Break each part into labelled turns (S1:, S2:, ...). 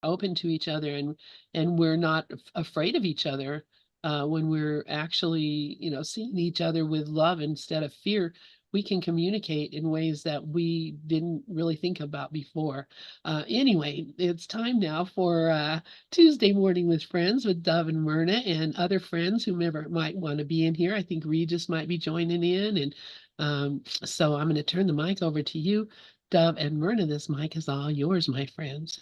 S1: open to each other, and we're not afraid of each other, when we're actually, seeing each other with love instead of fear, we can communicate in ways that we didn't really think about before. Anyway, it's time now for Tuesday Morning with Friends with Dove and Myrna and other friends, whomever might want to be in here. I think Regis might be joining in. And so I'm going to turn the mic over to you, Dove and Myrna. This mic is all yours, my friends.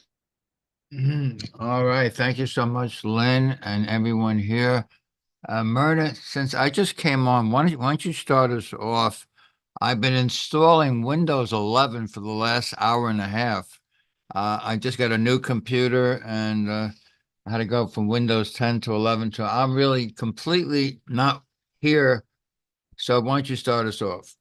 S2: All right. Thank you so much, Lynn, and everyone here. Myrna, since I just came on, why don't you start us off? I've been installing Windows 11 for the last hour and a half. I just got a new computer and I had to go from Windows 10 to 11. So I'm really completely not here. So why don't you start us off?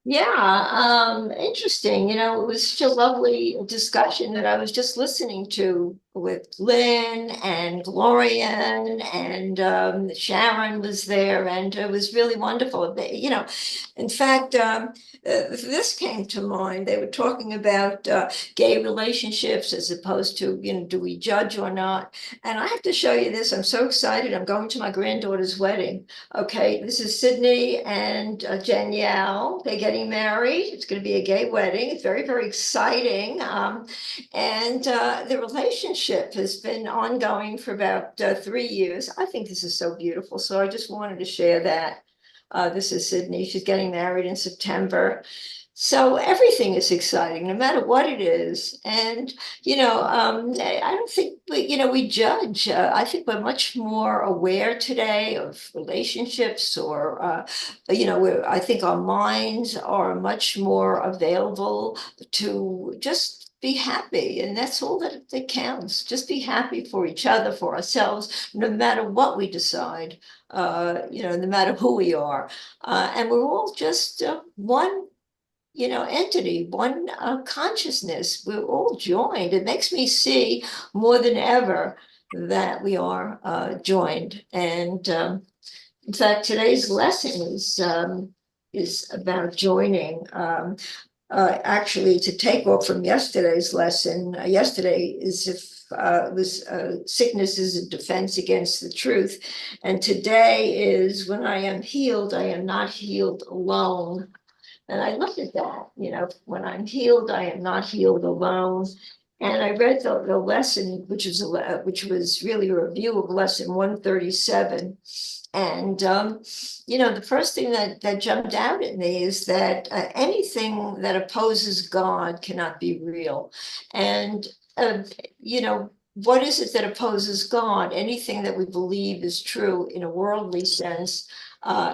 S3: Yeah, interesting. It was such a lovely discussion that I was just listening to with Lynn and Gloria and Sharon was there, and it was really wonderful. In fact, this came to mind. They were talking about gay relationships as opposed to, do we judge or not? And I have to show you this. I'm so excited. I'm going to my granddaughter's wedding. Okay, this is Sydney and Danielle. They're getting married. It's going to be a gay wedding. It's very, very exciting. And the relationship has been ongoing for about 3 years. I think this is so beautiful. So I just wanted to share that. This is Sydney. She's getting married in September. So everything is exciting, no matter what it is. And, I don't think, we judge. I think we're much more aware today of relationships I think our minds are much more available to just be happy. And that's all that counts. Just be happy for each other, for ourselves, no matter what we decide, no matter who we are. And we're all just one entity, one consciousness. We're all joined. It makes me see more than ever that we are joined. And in fact, today's lesson is about joining. Actually, to take off from yesterday's lesson, yesterday is if it was sickness is a defense against the truth, and today is when I am healed, I am not healed alone. And I looked at that, when I'm healed, I am not healed alone. And I read the lesson, which was really a review of lesson 137. And the first thing that jumped out at me is that anything that opposes God cannot be real. And what is it that opposes God? Anything that we believe is true in a worldly sense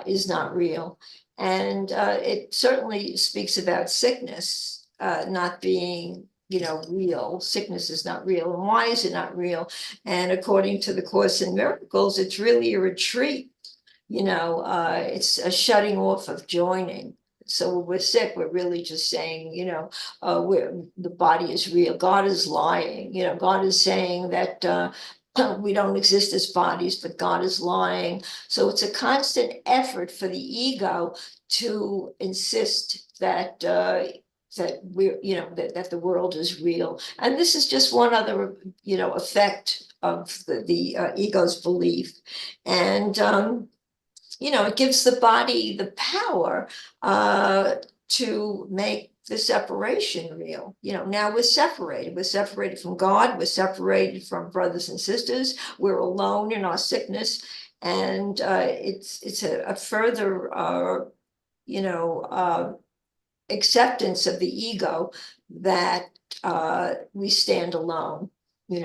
S3: is not real. And it certainly speaks about sickness not being, real. Sickness is not real. And why is it not real? And according to the Course in Miracles, it's really a retreat. It's a shutting off of joining. So when we're sick, we're really just saying, the body is real. God is lying. God is saying that we don't exist as bodies, but God is lying. So it's a constant effort for the ego to insist that that the world is real. And this is just one other effect of the ego's belief. And it gives the body the power to make the separation real. Now we're separated. We're separated from God. We're separated from brothers and sisters. We're alone in our sickness. And it's a further, acceptance of the ego that we stand alone. But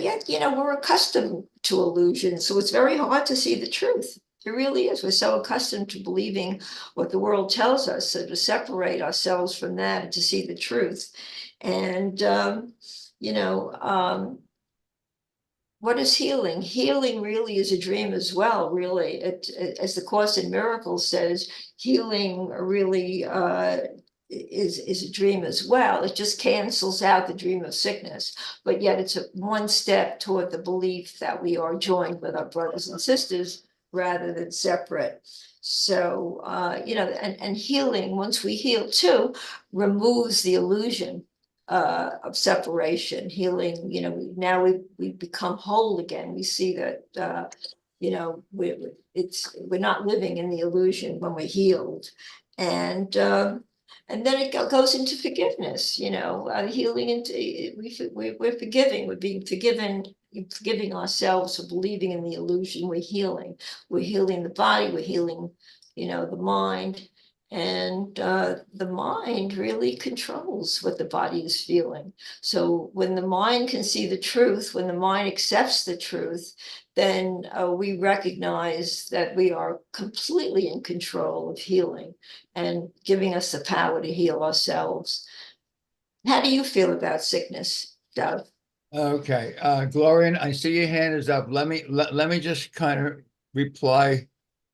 S3: yet, we're accustomed to illusion. So it's very hard to see the truth. It really is. We're so accustomed to believing what the world tells us. So to separate ourselves from that and to see the truth. And, what is healing? Healing really is a dream as well, really. As the Course in Miracles says, healing really is a dream as well. It just cancels out the dream of sickness, but yet it's one step toward the belief that we are joined with our brothers and sisters rather than separate. So, and healing, once we heal too, removes the illusion of separation, healing. You know, now we become whole again. We see that you know, we're not living in the illusion when we're healed, and then it goes into forgiveness. You know, healing into we're forgiving. We're being forgiven. Forgiving ourselves for believing in the illusion. We're healing. We're healing the body. We're healing, you know, the mind. And the mind really controls what the body is feeling. So when the mind can see the truth, when the mind accepts the truth, then we recognize that we are completely in control of healing and giving us the power to heal ourselves. How do you feel about sickness, Doug?
S2: Okay, Gloria, I see your hand is up. Let me just kind of reply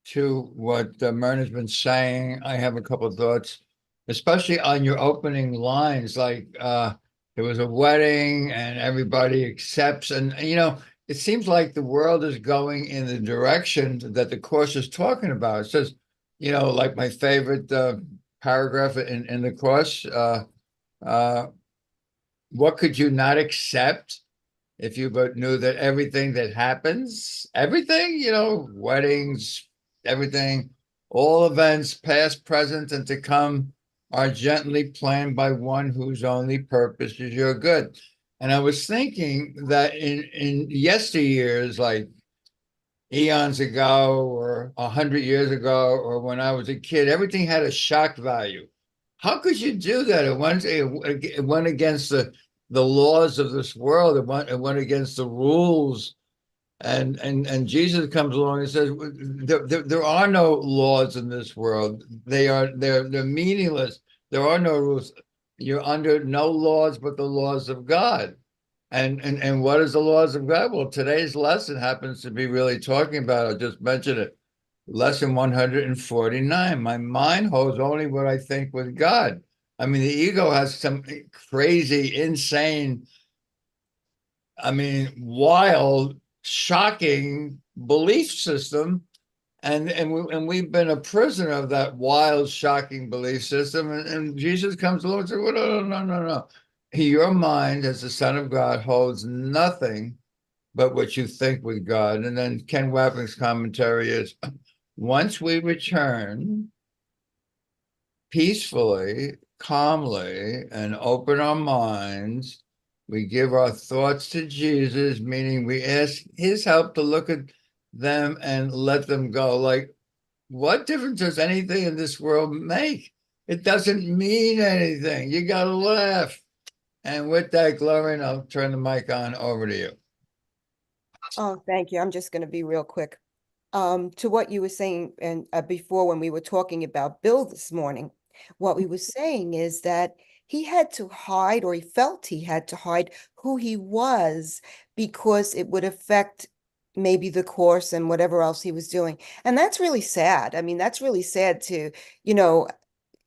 S2: to what Myrna's been saying. I have a couple of thoughts, especially on your opening lines, like there was a wedding and everybody accepts, and you know, it seems like the world is going in the direction that the course is talking about. It says, you know, like my favorite paragraph in the course, uh, what could you not accept if you but knew that everything that happens, everything, you know, weddings, everything, all events, past, present, and to come, are gently planned by one whose only purpose is your good. And I was thinking that in yesteryears, like eons ago or 100 years ago, or when I was a kid, everything had a shock value. How could you do that? It went against the laws of this world. It went against the rules. And Jesus comes along and says, there are no laws in this world. They're meaningless. There are no rules. You're under no laws but the laws of God. And what is the laws of God? Well, today's lesson happens to be really talking about, I'll just mention it. Lesson 149. My mind holds only what I think with God. I mean, the ego has some crazy, insane, I mean, wild, shocking belief system. And we've been a prisoner of that wild, shocking belief system. And Jesus comes along and says, well, no. Your mind, as the Son of God, holds nothing but what you think with God. And then Ken Wapping's commentary is, once we return peacefully, calmly, and open our minds, we give our thoughts to Jesus, meaning we ask his help to look at them and let them go. Like, what difference does anything in this world make? It doesn't mean anything. You got to laugh. And with that, Gloria, I'll turn the mic on over to you.
S4: Oh, thank you. I'm just going to be real quick. To what you were saying and before when we were talking about Bill this morning, what we were saying is that he had to hide, or he felt he had to hide who he was, because it would affect maybe the course and whatever else he was doing. And that's really sad. I mean, that's really sad to, you know,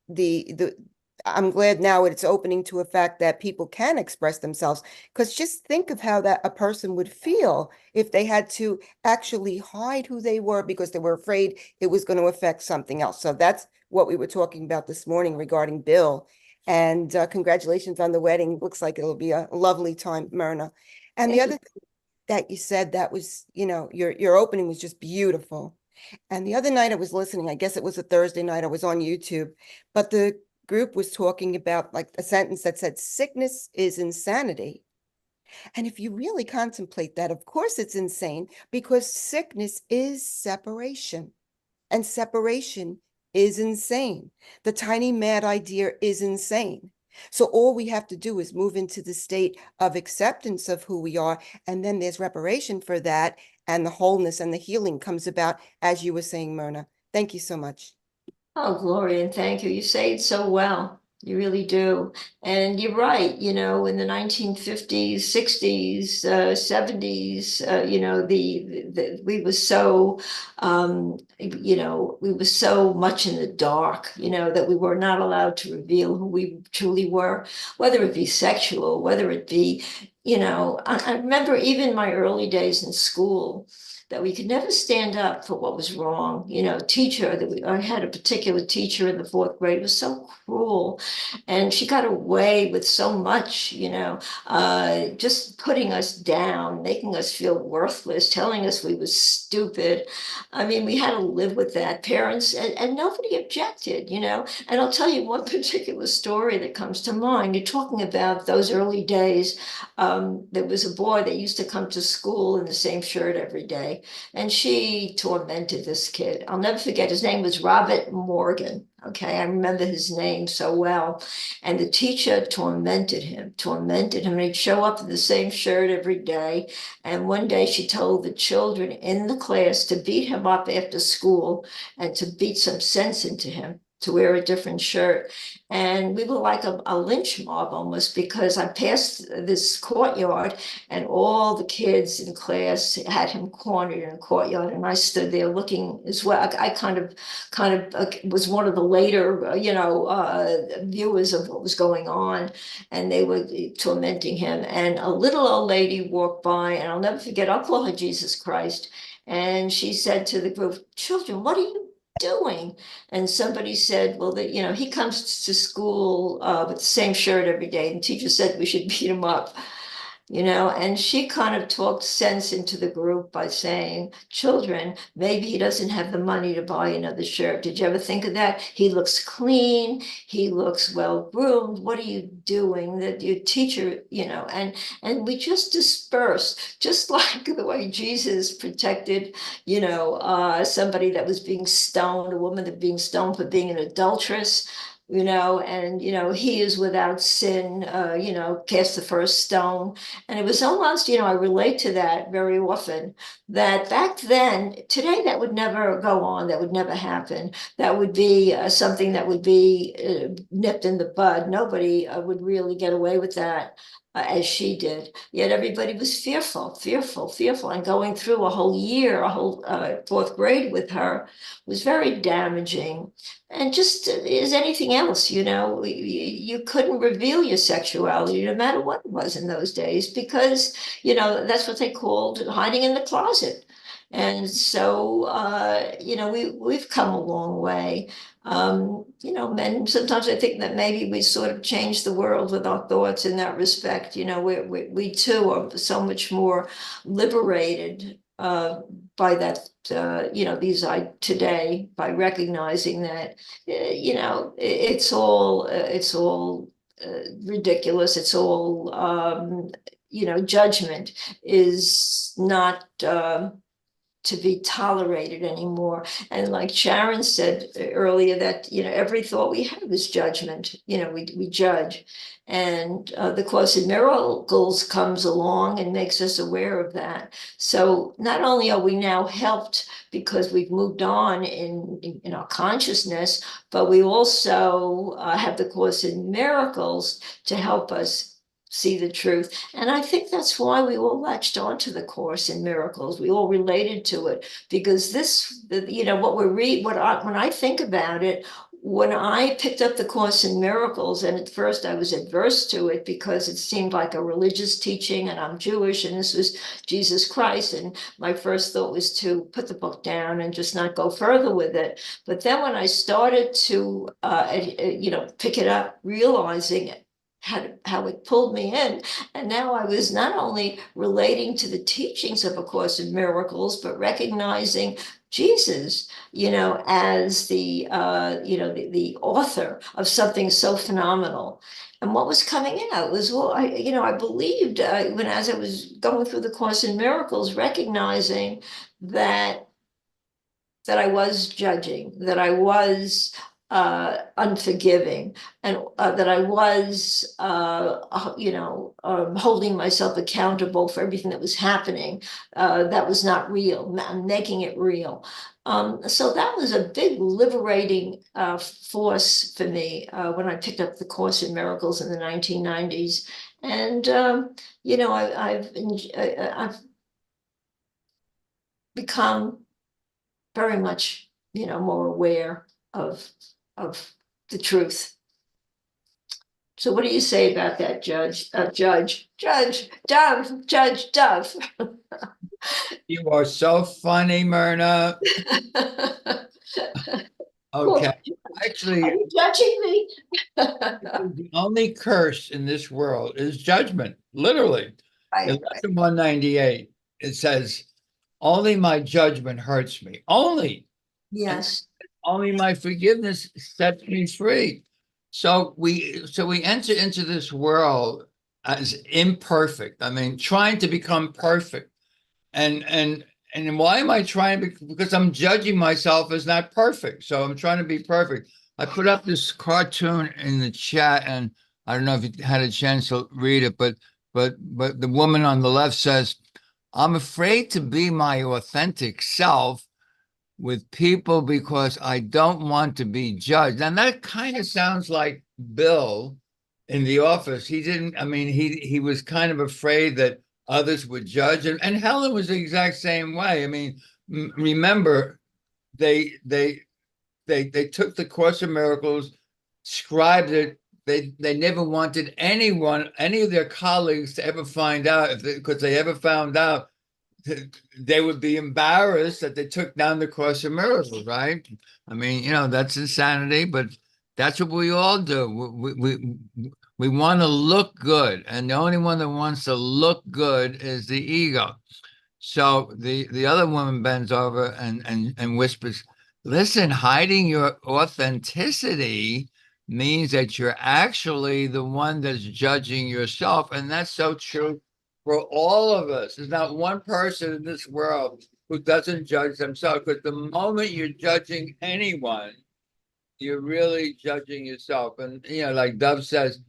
S4: the I'm glad now it's opening to a fact that people can express themselves, because just think of how that a person would feel if they had to actually hide who they were because they were afraid it was going to affect something else. So that's what we were talking about this morning regarding Bill. And congratulations on the wedding. Looks like it'll be a lovely time, Myrna. And the other thing that you said, that was, you know, your opening was just beautiful. And the other night I was listening, I guess it was a Thursday night, I was on YouTube, but the group was talking about like a sentence that said, sickness is insanity. And if you really contemplate that, of course it's insane, because sickness is separation, and separation is insane. The tiny mad idea is insane. So all we have to do is move into the state of acceptance of who we are, and then there's reparation for that, and the wholeness and the healing comes about, as you were saying, Myrna. Thank you so much.
S3: Oh, Gloria, and thank you. You say it so well. You really do. And you're right, you know, in the 1950s, 60s, 70s, you know, we were so, you know, we were so much in the dark, you know, that we were not allowed to reveal who we truly were, whether it be sexual, whether it be, you know, I remember even my early days in school, that we could never stand up for what was wrong. You know, teacher I had a particular teacher in the fourth grade, was so cruel, and she got away with so much, you know, just putting us down, making us feel worthless, telling us we was stupid. I mean, we had to live with that, parents, and nobody objected, you know. And I'll tell you one particular story that comes to mind. You're talking about those early days. There was a boy that used to come to school in the same shirt every day, and she tormented this kid. I'll never forget, his name was Robert Morgan. Okay, I remember his name so well. And the teacher tormented him, and he'd show up in the same shirt every day. And one day she told the children in the class to beat him up after school and to beat some sense into him, to wear a different shirt. And we were like a lynch mob almost, because I passed this courtyard and all the kids in class had him cornered in a courtyard, and I stood there looking as well. I kind of was one of the later, viewers of what was going on, and they were tormenting him. And a little old lady walked by, and I'll never forget, I'll call her Jesus Christ. And she said to the group, "Children, what are you doing?" And somebody said, "Well, he comes to school with the same shirt every day, and the teacher said we should beat him up." And she kind of talked sense into the group by saying, "Children, maybe he doesn't have the money to buy another shirt. Did you ever think of that? He looks clean. He looks well groomed. What are you doing?" That your teacher, and we just dispersed, just like the way Jesus protected, somebody that was being stoned, a woman that being stoned for being an adulteress. And he is without sin, cast the first stone. And it was almost, I relate to that very often, that back then, today, that would never go on, that would never happen. That would be something that would be nipped in the bud. Nobody would really get away with that. As she did. Yet everybody was fearful, and going through a whole year, a whole fourth grade with her was very damaging. And just as anything else, you couldn't reveal your sexuality no matter what it was in those days, because, that's what they called hiding in the closet. And so, we've come a long way. Men, sometimes I think that maybe we sort of changed the world with our thoughts in that respect. We too are so much more liberated by that, today, by recognizing that, it's all ridiculous. It's all, judgment is not to be tolerated anymore. And like Sharon said earlier, that every thought we have is judgment. We judge, and the Course in Miracles comes along and makes us aware of that. So not only are we now helped because we've moved on in our consciousness, but we also have the Course in Miracles to help us see the truth. And I think that's why we all latched onto the Course in Miracles. We all related to it, because when I think about it, when I picked up the Course in Miracles, and at first I was adverse to it because it seemed like a religious teaching, and I'm Jewish, and this was Jesus Christ. And my first thought was to put the book down and just not go further with it. But then when I started to, pick it up, realizing how it pulled me in. And now I was not only relating to the teachings of A Course in Miracles, but recognizing Jesus, as the author of something so phenomenal. And what was coming out was, I believed as I was going through the Course in Miracles, recognizing that I was judging, that I was unforgiving, and that I was, holding myself accountable for everything that was happening. That was not real. I'm making it real. So that was a big liberating force for me when I picked up the Course in Miracles in the 1990s. And I've become very much, more aware of the truth. So what do you say about that, Judge Dove?
S2: You are so funny, Myrna. Okay.
S3: Cool. Are
S2: Actually,
S3: you judging me?
S2: the only curse in this world is judgment, literally. In
S3: Right,
S2: lesson 198, it says, only my judgment hurts me. And
S3: yes,
S2: only my forgiveness sets me free. So we enter into this world as imperfect. I mean, trying to become perfect. And why am I trying? Because I'm judging myself as not perfect. So I'm trying to be perfect. I put up this cartoon in the chat, and I don't know if you had a chance to read it, but the woman on the left says, "I'm afraid to be my authentic self with people because I don't want to be judged." And that kind of sounds like Bill in the office. He didn't, I mean, he was kind of afraid that others would judge. And Helen was the exact same way. I mean, remember, they took the Course of Miracles, scribed it. They never wanted anyone, any of their colleagues, to ever find out, if because they ever found out, they would be embarrassed that they took down the Course of Miracles, right? I mean, that's insanity, but that's what we all do. We want to look good, and the only one that wants to look good is the ego. So the other woman bends over and whispers, "Listen, hiding your authenticity means that you're actually the one that's judging yourself." And that's so true for all of us. There's not one person in this world who doesn't judge themselves, because the moment you're judging anyone, you're really judging yourself. And, like Dove says,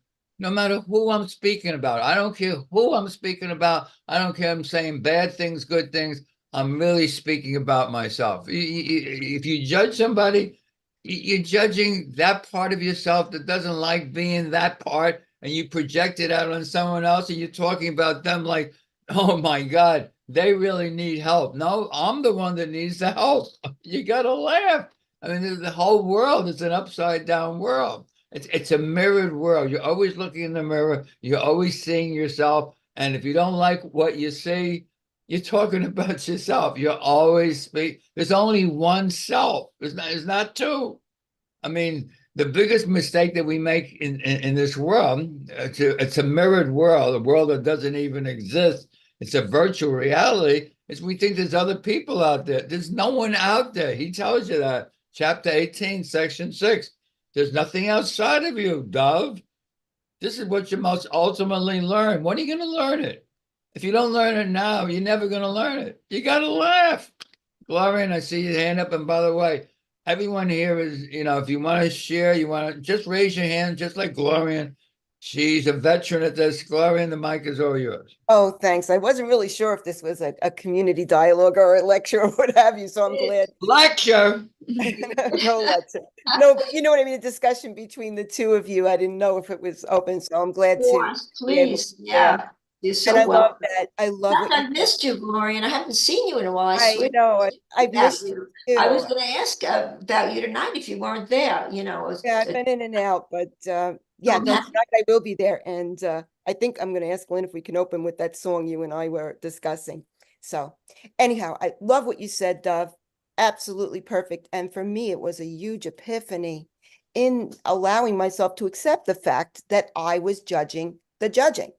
S2: no matter who I'm speaking about, I don't care who I'm speaking about. I don't care. I'm saying bad things, good things. I'm really speaking about myself. If you judge somebody, you're judging that part of yourself that doesn't like being that part, and you project it out on someone else, and you're talking about them like, oh my God, they really need help. No, I'm the one that needs the help. You got to laugh. I mean, the whole world is an upside down world. It's a mirrored world. You're always looking in the mirror. You're always seeing yourself. And if you don't like what you see, you're talking about yourself. You're always speak. There's only one self. It's not two. I mean, the biggest mistake that we make in this world, it's a mirrored world, a world that doesn't even exist. It's a virtual reality. Is we think there's other people out there. There's no one out there. He tells you that. Chapter 18, section 6. There's nothing outside of you, Dove. This is what you must ultimately learn. When are you going to learn it? If you don't learn it now, you're never going to learn it. You got to laugh. Gloria, I see your hand up. And by the way, everyone here is, if you want to share, you want to just raise your hand, just like Gloria. She's a veteran at this. Gloria, the mic is all yours.
S4: Oh, thanks. I wasn't really sure if this was a community dialogue or a lecture or what have you, so I'm glad.
S2: Lecture.
S4: No lecture. No, but you know what I mean, a discussion between the two of you. I didn't know if it was open, so I'm glad
S3: of
S4: to
S3: course,
S4: be able
S3: please,
S4: to.
S3: yeah. You're
S4: And I
S3: so
S4: love
S3: welcome.
S4: that. I love what you
S3: I missed you, Gloria, and I haven't seen you in a while. I
S4: I
S3: swear
S4: know. I've
S3: about
S4: missed
S3: you.
S4: you
S3: I was
S4: too.
S3: going to ask about you tonight if you weren't there.
S4: Yeah, I've been in and out, but yeah, no,
S3: Okay.
S4: tonight I will be there. And I think I'm going to ask Lynn if we can open with that song you and I were discussing. So anyhow, I love what you said, Dove. Absolutely perfect. And for me, it was a huge epiphany in allowing myself to accept the fact that I was judging the judging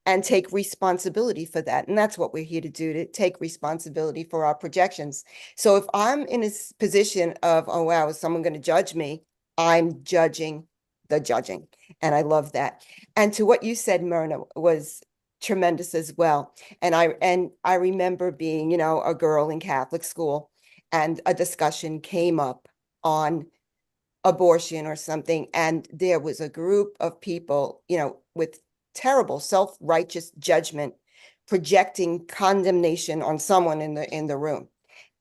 S4: and take responsibility for that. And that's what we're here to do, to take responsibility for our projections. So if I'm in a position of, oh, wow, is someone going to judge me? I'm judging the judging. And I love that. And to what you said, Myrna, was tremendous as well. And I remember being, a girl in Catholic school, and a discussion came up on abortion or something. And there was a group of people, with terrible self-righteous judgment, projecting condemnation on someone in the room.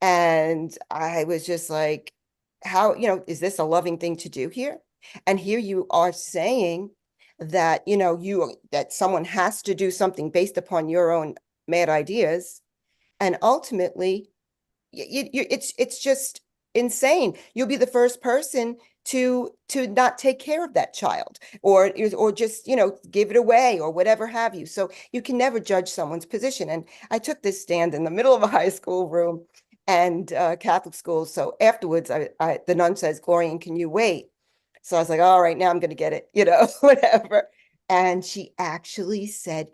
S4: And I was just like, how, is this a loving thing to do here? And here you are saying that, that someone has to do something based upon your own mad ideas. And ultimately, it's just insane. You'll be the first person to not take care of that child, or just, you know, give it away or whatever have you. So you can never judge someone's position. And I took this stand in the middle of a high school room and Catholic school. So afterwards, the nun says, "Gloria, can you wait?" So I was like, all right, now I'm going to get it, you know, whatever. And she actually said,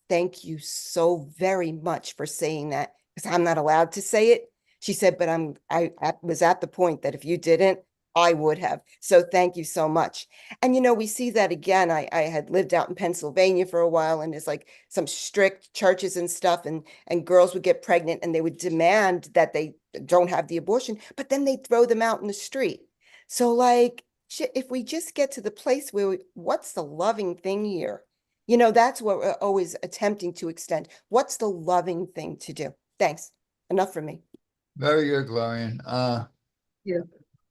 S4: "Thank you so very much for saying that, because I'm not allowed to say it." She said, "But I was at the point that if you didn't, I would have. So thank you so much." And, you know, we see that again. I had lived out in Pennsylvania for a while, and there's like some strict churches and stuff, and girls would get pregnant and they would demand that they don't have the abortion, but then they throw them out in the street. So like, if we just get to the place where what's the loving thing here? You know, that's what we're always attempting to extend. What's the loving thing to do? Thanks. Enough for me.
S2: Very good, Gloria.
S3: Yeah.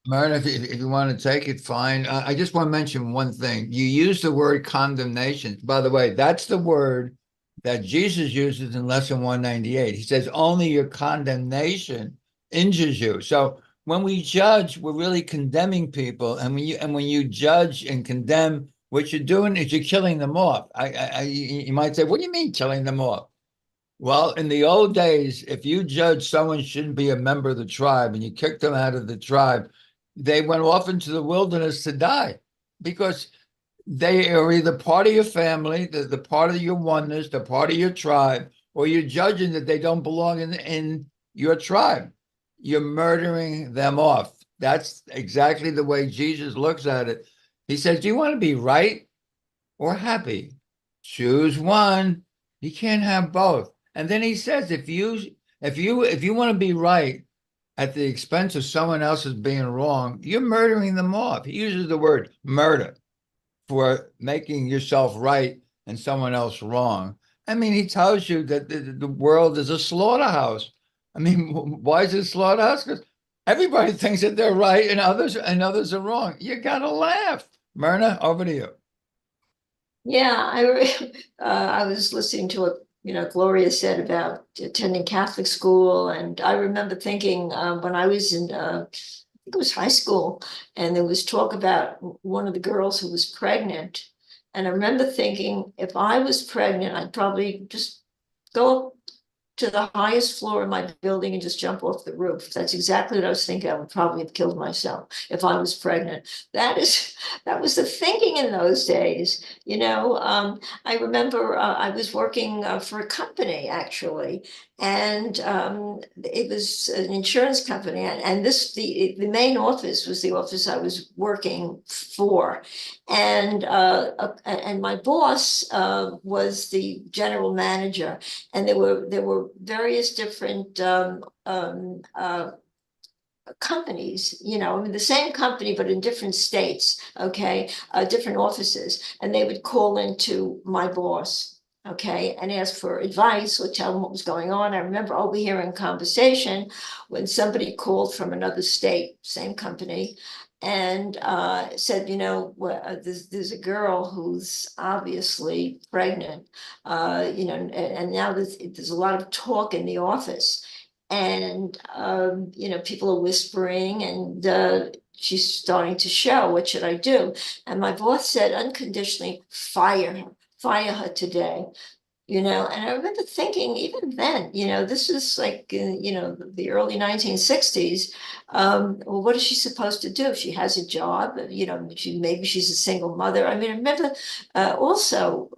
S2: Myrna, if you want to take it, fine. I just want to mention one thing. You use the word condemnation. By the way, that's the word that Jesus uses in lesson 198. He says, only your condemnation injures you. So when we judge, we're really condemning people. And when you judge and condemn, what you're doing is you're killing them off. You might say, what do you mean killing them off? Well, in the old days, if you judged someone shouldn't be a member of the tribe and you kicked them out of the tribe, they went off into the wilderness to die, because they are either part of your family, the part of your oneness, the part of your tribe, or you're judging that they don't belong in your tribe. You're murdering them off. That's exactly the way Jesus looks at it. He says, do you want to be right or happy? Choose one. You can't have both. And then he says, if you want to be right at the expense of someone else's being wrong, you're murdering them off. He uses the word murder for making yourself right and someone else wrong. I mean, he tells you that the world is a slaughterhouse. I mean, why is it a slaughterhouse? Because everybody thinks that they're right and others are wrong. You gotta laugh. Myrna, over to you.
S3: Yeah, I was listening to what, Gloria said about attending Catholic school, and I remember thinking when I was in, I think it was high school, and there was talk about one of the girls who was pregnant, and I remember thinking, if I was pregnant, I'd probably just go to the highest floor of my building and just jump off the roof. That's exactly what I was thinking. I would probably have killed myself if I was pregnant. That was the thinking in those days. I remember I was working for a company actually, and it was an insurance company, and the main office was the office I was working for, and my boss was the general manager, and there were various different companies, I mean, the same company, but in different states, okay, different offices, and they would call into my boss, okay, and ask for advice or tell them what was going on. I remember overhearing a conversation when somebody called from another state, same company, and said, there's a girl who's obviously pregnant, and now there's a lot of talk in the office, and people are whispering, and she's starting to show. What should I do? And my boss said, unconditionally, fire her today. And I remember thinking, even then, this is like, the early 1960s. Well, what is she supposed to do? She has a job, maybe she's a single mother. I mean, I remember also,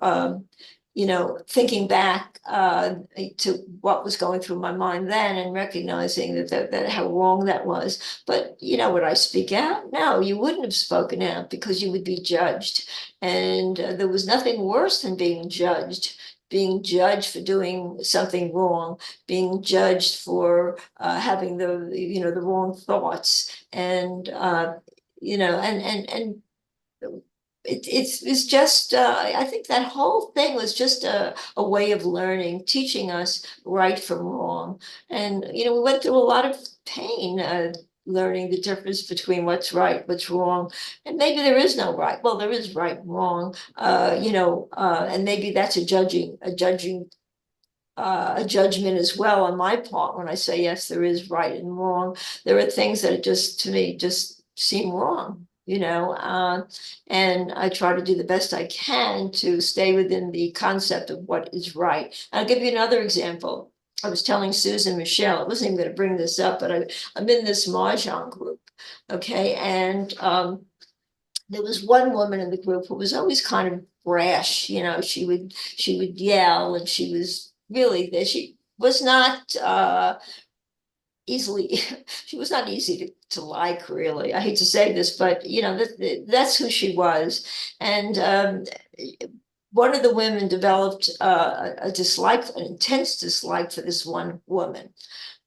S3: thinking back to what was going through my mind then, and recognizing that how wrong that was. But, would I speak out? No, you wouldn't have spoken out, because you would be judged. And there was nothing worse than being judged for doing something wrong, being judged for having the wrong thoughts, and it's just I think that whole thing was just a way of learning, teaching us right from wrong. And we went through a lot of pain learning the difference between what's right, what's wrong. And maybe there is no right. Well, there is right and wrong, and maybe that's a judgment as well on my part when I say, yes, there is right and wrong. There are things that just, to me, just seem wrong. and I try to do the best I can to stay within the concept of what is right. I'll give you another example. I was telling Susan Michelle, I wasn't even going to bring this up, but I'm in this Mahjong group, okay, and there was one woman in the group who was always kind of brash. She would yell, and she was really there. She was not easily she was not easy to like, really. I hate to say this, but that's who she was. And one of the women developed a dislike, an intense dislike for this one woman.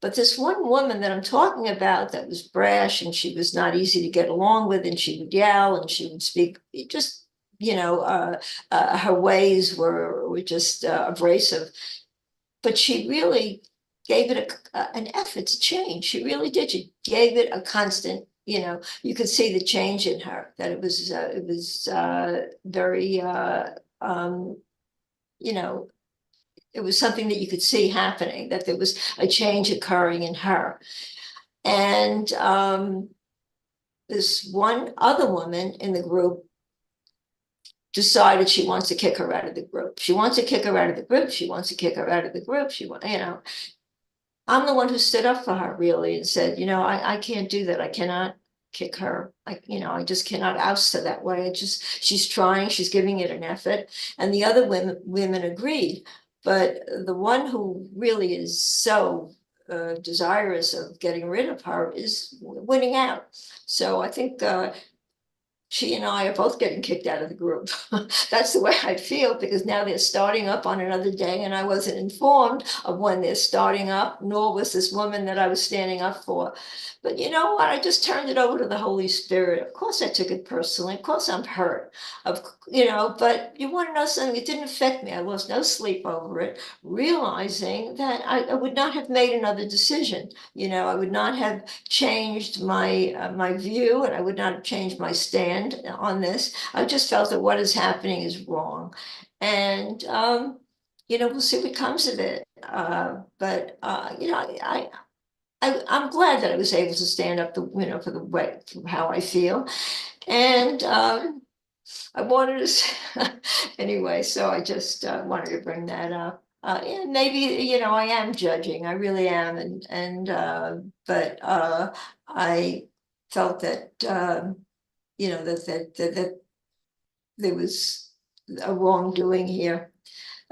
S3: But this one woman that I'm talking about, that was brash, and she was not easy to get along with, and she would yell, and she would speak just, her ways were just abrasive. But she really gave it an effort to change. She really did. She gave it a constant, you could see the change in her, that it was very, it was something that you could see happening, that there was a change occurring in her. And this one other woman in the group decided she wants to kick her out of the group. She wants to kick her out of the group. She wants to kick her out of the group. I'm the one who stood up for her, really, and said, I can't do that. I cannot kick her. I just cannot oust her that way. She's trying, she's giving it an effort. And the other women agreed. But the one who really is so desirous of getting rid of her is winning out. So I think she and I are both getting kicked out of the group. That's the way I feel, because now they're starting up on another day, and I wasn't informed of when they're starting up, nor was this woman that I was standing up for. But you know what? I just turned it over to the Holy Spirit. Of course, I took it personally. Of course, I'm hurt. But you want to know something? It didn't affect me. I lost no sleep over it, realizing that I would not have made another decision. I would not have changed my view, and I would not have changed my stand on this. I just felt that what is happening is wrong, and we'll see what comes of it. I'm glad that I was able to stand up, for the way, for how I feel, and I wanted to anyway. So I just wanted to bring that up. And maybe I am judging. I really am, but I felt that that there was a wrongdoing here.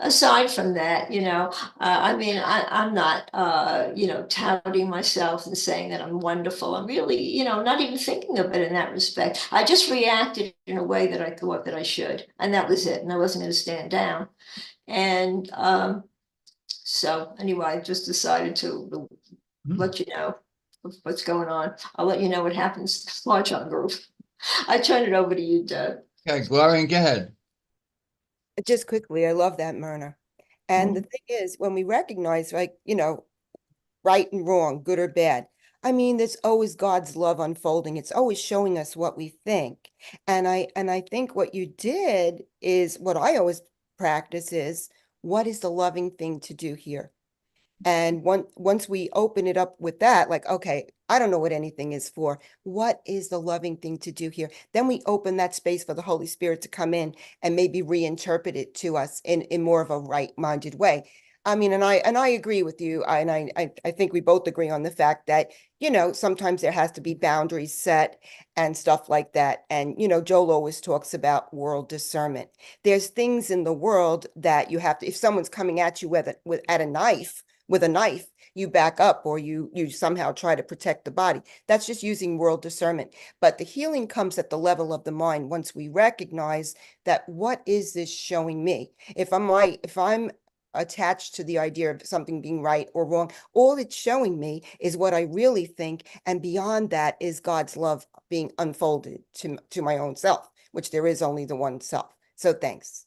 S3: Aside from that, I'm not, touting myself and saying that I'm wonderful. I'm really, not even thinking of it in that respect. I just reacted in a way that I thought that I should, and that was it. And I wasn't going to stand down. And so anyway, I just decided to let you know what's going on. I'll let you know what happens. Watch on group. I turn it over to you, Doug.
S2: Okay, Gloria, go ahead.
S4: Just quickly, I love that, Myrna. And the thing is, when we recognize, right and wrong, good or bad, there's always God's love unfolding. It's always showing us what we think. And I think what you did is what I always practice is, what is the loving thing to do here? And once we open it up with that, like, okay, I don't know what anything is for. What is the loving thing to do here? Then we open that space for the Holy Spirit to come in and maybe reinterpret it to us in more of a right-minded way. And I agree with you. I think we both agree on the fact that, sometimes there has to be boundaries set and stuff like that. And, Joel always talks about world discernment. There's things in the world that you have to, if someone's coming at you with a knife, you back up, or you somehow try to protect the body. That's just using world discernment. But the healing comes at the level of the mind once we recognize that, what is this showing me? If I'm attached to the idea of something being right or wrong, all it's showing me is what I really think, and beyond that is God's love being unfolded to my own self, which there is only the one self. So thanks.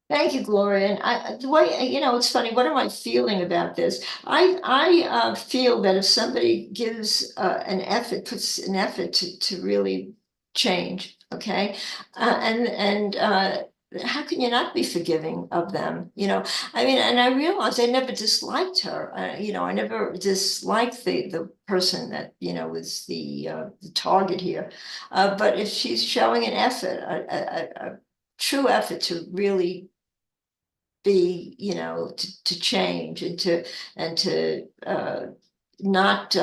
S3: Thank you, Gloria. And the way, it's funny. What am I feeling about this? I feel that if somebody gives puts an effort to really change, okay, how can you not be forgiving of them? You know, I mean, and I realized I never disliked her. You know, I never disliked the person that, you know, was the target here. But if she's showing an effort, a true effort to really be, you know, to change and to not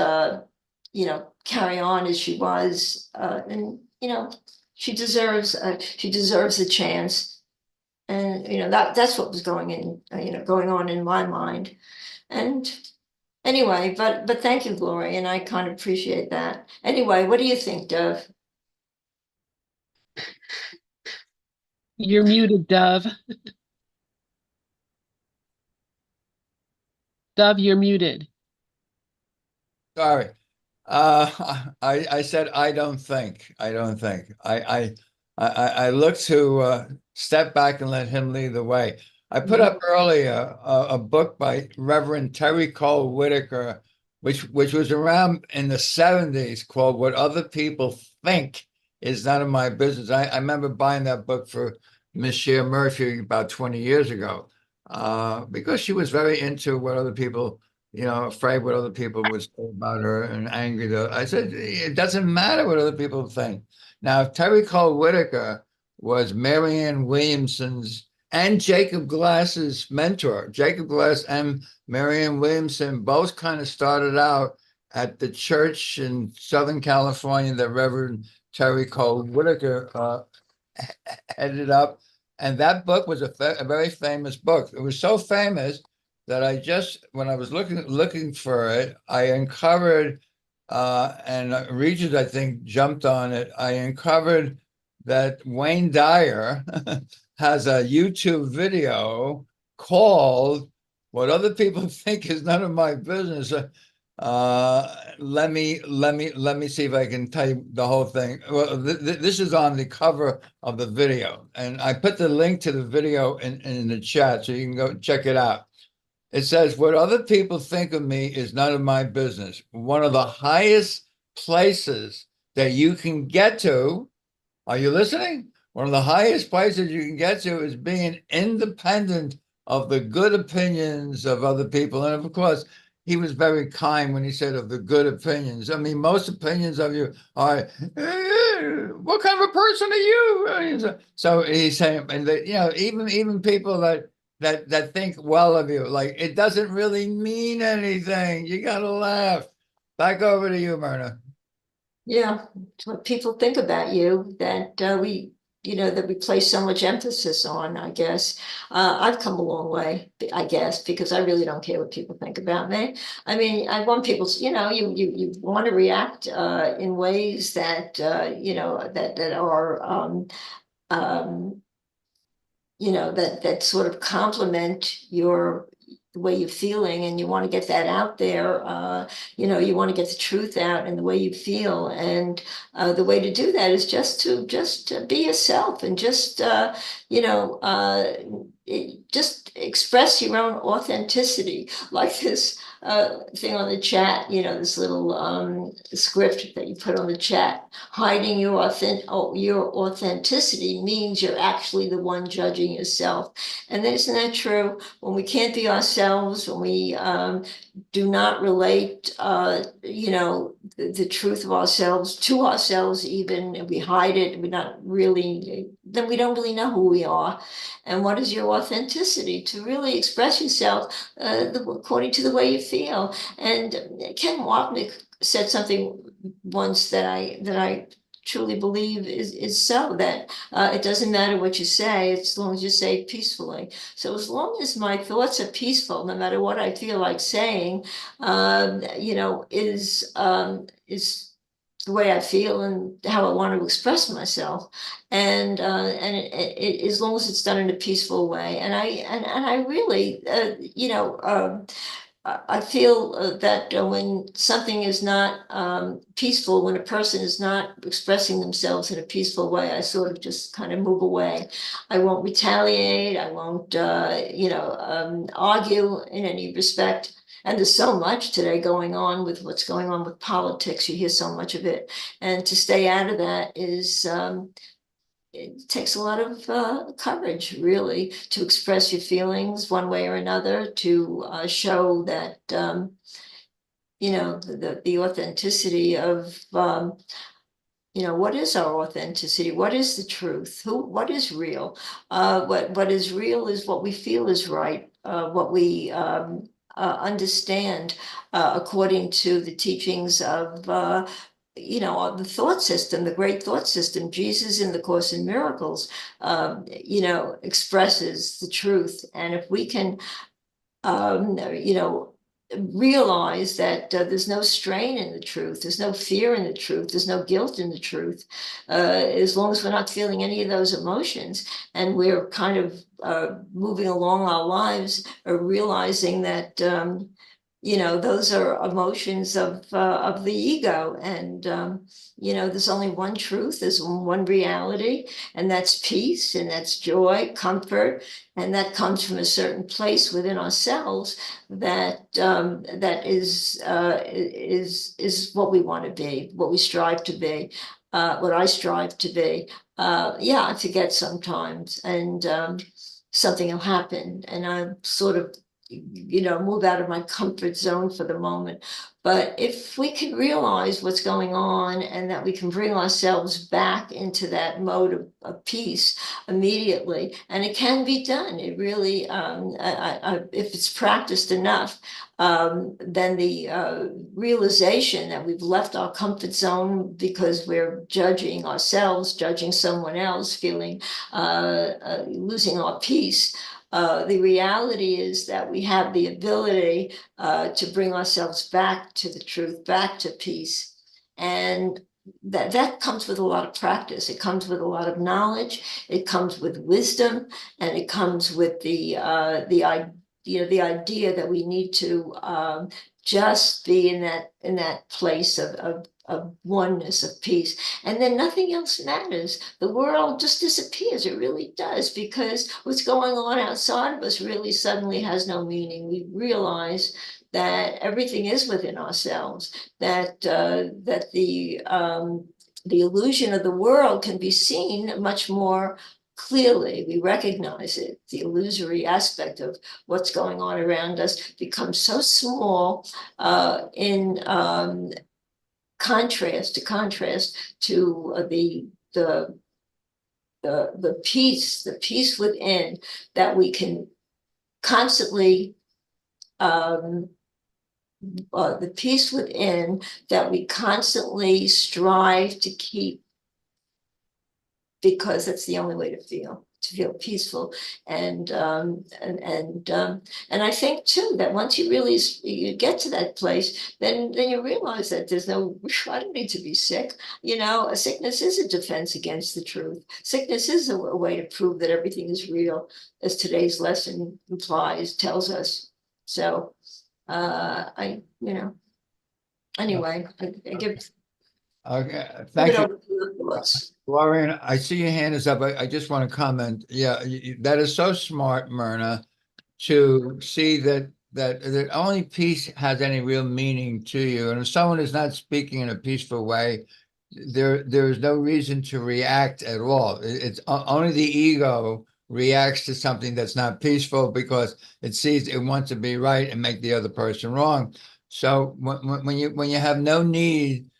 S3: you know, carry on as she was, and you know, she deserves a chance. And you know, that's what was going in, you know, going on in my mind. And anyway, but thank you, Gloria, and I kind of appreciate that. Anyway, what do you think, Dove?
S1: You're muted, Dove. Dove, you're muted.
S2: Sorry. I said, I don't think. I look to step back and let him lead the way. I put up earlier a book by Reverend Terry Cole Whitaker, which was around in the 70s, called What Other People Think Is None of My Business. I remember buying that book for Miss Shea Murphy about 20 years ago, because she was very into what other people, you know, afraid what other people would say about her and angry. I said, it doesn't matter what other people think. Now, Terry Cole Whitaker was Marianne Williamson's and Jacob Glass's mentor. Jacob Glass and Marianne Williamson both kind of started out at the church in Southern California that Reverend Terry Cole Whitaker headed up. And that book was a very famous book. It was so famous that I just, when I was looking for it, I uncovered, and Regis, I think, jumped on it. I uncovered that Wayne Dyer has a YouTube video called "What Other People Think Is None of My Business." Let me see if I can tell you the whole thing. Well, this is on the cover of the video, and I put the link to the video in the chat so you can go check it out. It says, "What other people think of me is none of my business. One of the highest places that you can get to," are you listening? "One of the highest places you can get to is being independent of the good opinions of other people." And of course, he was very kind when he said of the good opinions. I mean, most opinions of you are, what kind of a person are you? So he's saying, and you know, even people that think well of you, like, it doesn't really mean anything. You got to laugh. Back over to you, Myrna.
S3: Yeah, it's what people think about you that we, you know, that we place so much emphasis on, I guess. I've come a long way, I guess, because I really don't care what people think about me. I mean, I want people, you know, you want to react in ways that, you know, that are, you know, that sort of complement the way you're feeling, and you want to get that out there. You know, you want to get the truth out in the way you feel, and the way to do that is just to be yourself, and just you know, just express your own authenticity, like this thing on the chat, you know, this little script that you put on the chat. Hiding your authenticity means you're actually the one judging yourself. And isn't that true? When we can't be ourselves, when we do not relate, you know, the truth of ourselves to ourselves, even, and we hide it, we're not really, then we don't really know who we are. And what is your authenticity? To really express yourself according to the way you feel. And Ken Wapnick said something once that I truly believe is so, that it doesn't matter what you say, as long as you say it peacefully. So as long as my thoughts are peaceful, no matter what I feel like saying, you know, is the way I feel and how I want to express myself, and as long as it's done in a peaceful way, and I really, you know. I feel that when something is not peaceful, when a person is not expressing themselves in a peaceful way, I sort of just kind of move away. I won't retaliate. I won't, you know, argue in any respect. And there's so much today going on with what's going on with politics. You hear so much of it. And to stay out of that is it takes a lot of courage, really, to express your feelings one way or another, to show that the authenticity of what is our authenticity? What is the truth? What is real? What is real is what we feel is right, what we understand according to the teachings of the thought system, the great thought system. Jesus in the Course in Miracles, expresses the truth. And if we can, realize that there's no strain in the truth, there's no fear in the truth, there's no guilt in the truth, as long as we're not feeling any of those emotions, and we're kind of moving along our lives, realizing that those are emotions of the ego, and there's only one truth, there's one reality, and that's peace, and that's joy, comfort, and that comes from a certain place within ourselves that is what we want to be, what we strive to be, what I strive to be. I forget sometimes, and something will happen, and I sort of move out of my comfort zone for the moment. But if we can realize what's going on, and that we can bring ourselves back into that mode of peace immediately, and it can be done. It really, if it's practiced enough, then the realization that we've left our comfort zone because we're judging ourselves, judging someone else, feeling losing our peace. The reality is that we have the ability to bring ourselves back to the truth, back to peace. And that comes with a lot of practice. It comes with a lot of knowledge. It comes with wisdom, and it comes with the idea that we need to just be in that place of oneness, of peace, and then nothing else matters. The world just disappears. It really does, because what's going on outside of us really suddenly has no meaning. We realize that everything is within ourselves, that the illusion of the world can be seen much more clearly. We recognize it. The illusory aspect of what's going on around us becomes so small in contrast to the peace within, that we can constantly the peace within that we constantly strive to keep, because that's the only way to feel peaceful. And I think too that once you get to that place, then you realize that there's no, I don't need to be sick. A sickness is a defense against the truth. Sickness is a way to prove that everything is real, as today's lesson tells us. So anyway, I give
S2: Okay, thank
S3: it
S2: you.
S3: over to your thoughts.
S2: Lauren, I see your hand is up. I just want to comment. Yeah, that is so smart, Myrna, to see that only peace has any real meaning to you. And if someone is not speaking in a peaceful way, there is no reason to react at all. It's only the ego reacts to something that's not peaceful because it sees it wants to be right and make the other person wrong. So when you have no need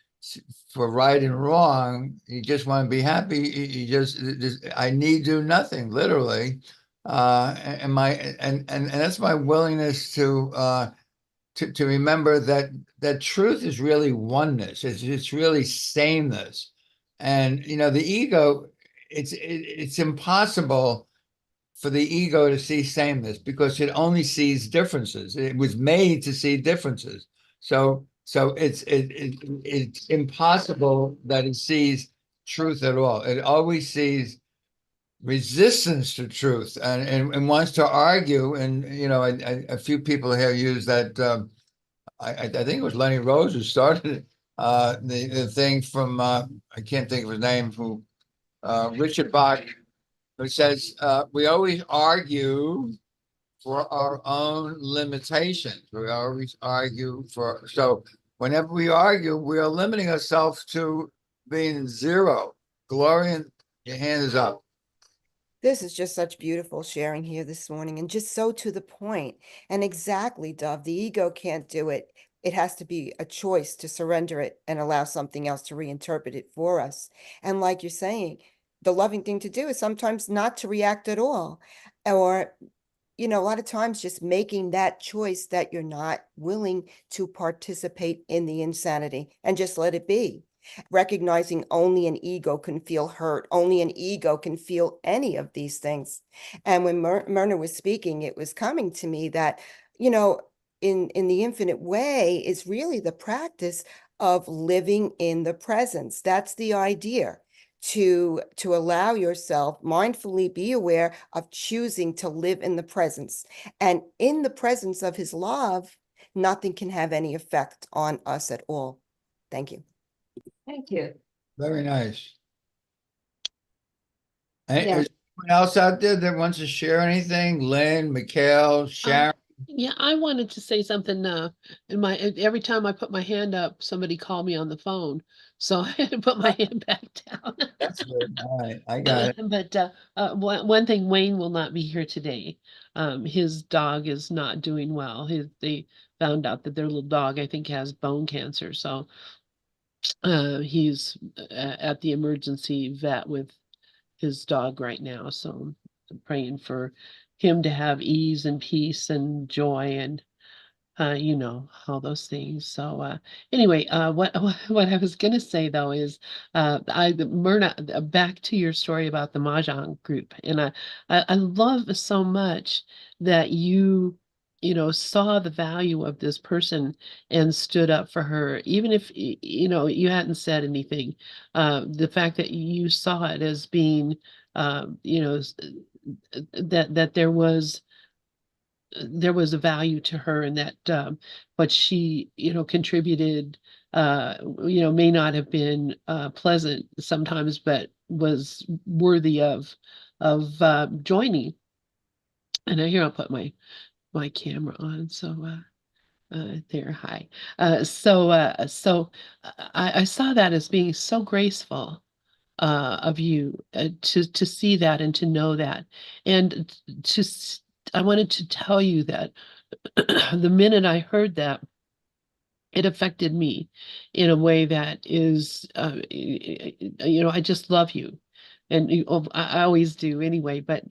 S2: for right and wrong, you just want to be happy. You just I need do nothing, literally. And that's my willingness to remember that truth is really oneness. It's really sameness. And the ego, it's impossible for the ego to see sameness because it only sees differences. It was made to see differences. So it's impossible that it sees truth at all. It always sees resistance to truth and wants to argue. And a few people here use that. I think it was Lenny Rose who started it. The thing from I can't think of his name, who Richard Bach, who says we always argue for our own limitations. We always argue so whenever we argue, we are limiting ourselves to being zero. Gloria Your hand is up.
S4: This is just such beautiful sharing here this morning and just so to the point. And exactly, Dove, the ego can't do it. It has to be a choice to surrender it and allow something else to reinterpret it for us. And like you're saying, the loving thing to do is sometimes not to react at all. Or, a lot of times just making that choice that you're not willing to participate in the insanity and just let it be. Recognizing only an ego can feel hurt, only an ego can feel any of these things. And when Myrna was speaking, it was coming to me that, you know, in the infinite way is really the practice of living in the presence. That's the idea. To allow yourself mindfully be aware of choosing to live in the presence, and in the presence of his love, nothing can have any effect on us at all. Thank you.
S3: Thank you.
S2: Very nice.
S3: Yeah.
S2: Is anyone else out there that wants to share anything? Lynn, Mikhail, Sharon?
S1: Yeah, I wanted to say something, every time I put my hand up, somebody called me on the phone, so I had to put my hand back down.
S2: That's good. All right, I got it.
S1: But, one thing, Wayne will not be here today. His dog is not doing well. They found out that their little dog, I think, has bone cancer, so, he's at the emergency vet with his dog right now, so I'm praying for him to have ease and peace and joy and all those things. So anyway, what I was gonna say though is Myrna, back to your story about the Mahjong group, and I love so much that you saw the value of this person and stood up for her, even if you hadn't said anything. The fact that you saw it as being that there was a value to her, and that what she contributed may not have been pleasant sometimes, but was worthy of joining. And here I'll put my camera on, so there, hi. So I saw that as being so graceful of you, to see that and to know that, and I wanted to tell you that the minute I heard that, it affected me in a way that is, I just love you. And I always do anyway, but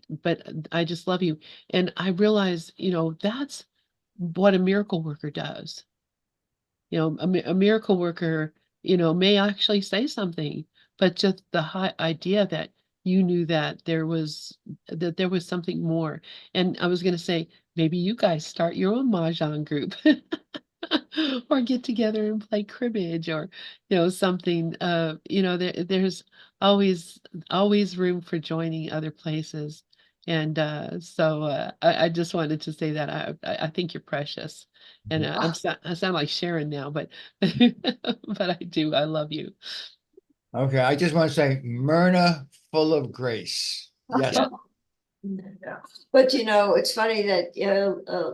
S1: I just love you. And I realize, that's what a miracle worker does. A miracle worker, may actually say something, but just the high idea that you knew that there was something more. And I was going to say, maybe you guys start your own mahjong group. Or get together and play cribbage, or something. There's always room for joining other places. And so I just wanted to say that I think you're precious. And I sound like Sharon now, but but I do. I love you.
S2: Okay, I just want to say Myrna, full of grace. Yes.
S1: Yeah.
S3: Yeah. But it's funny that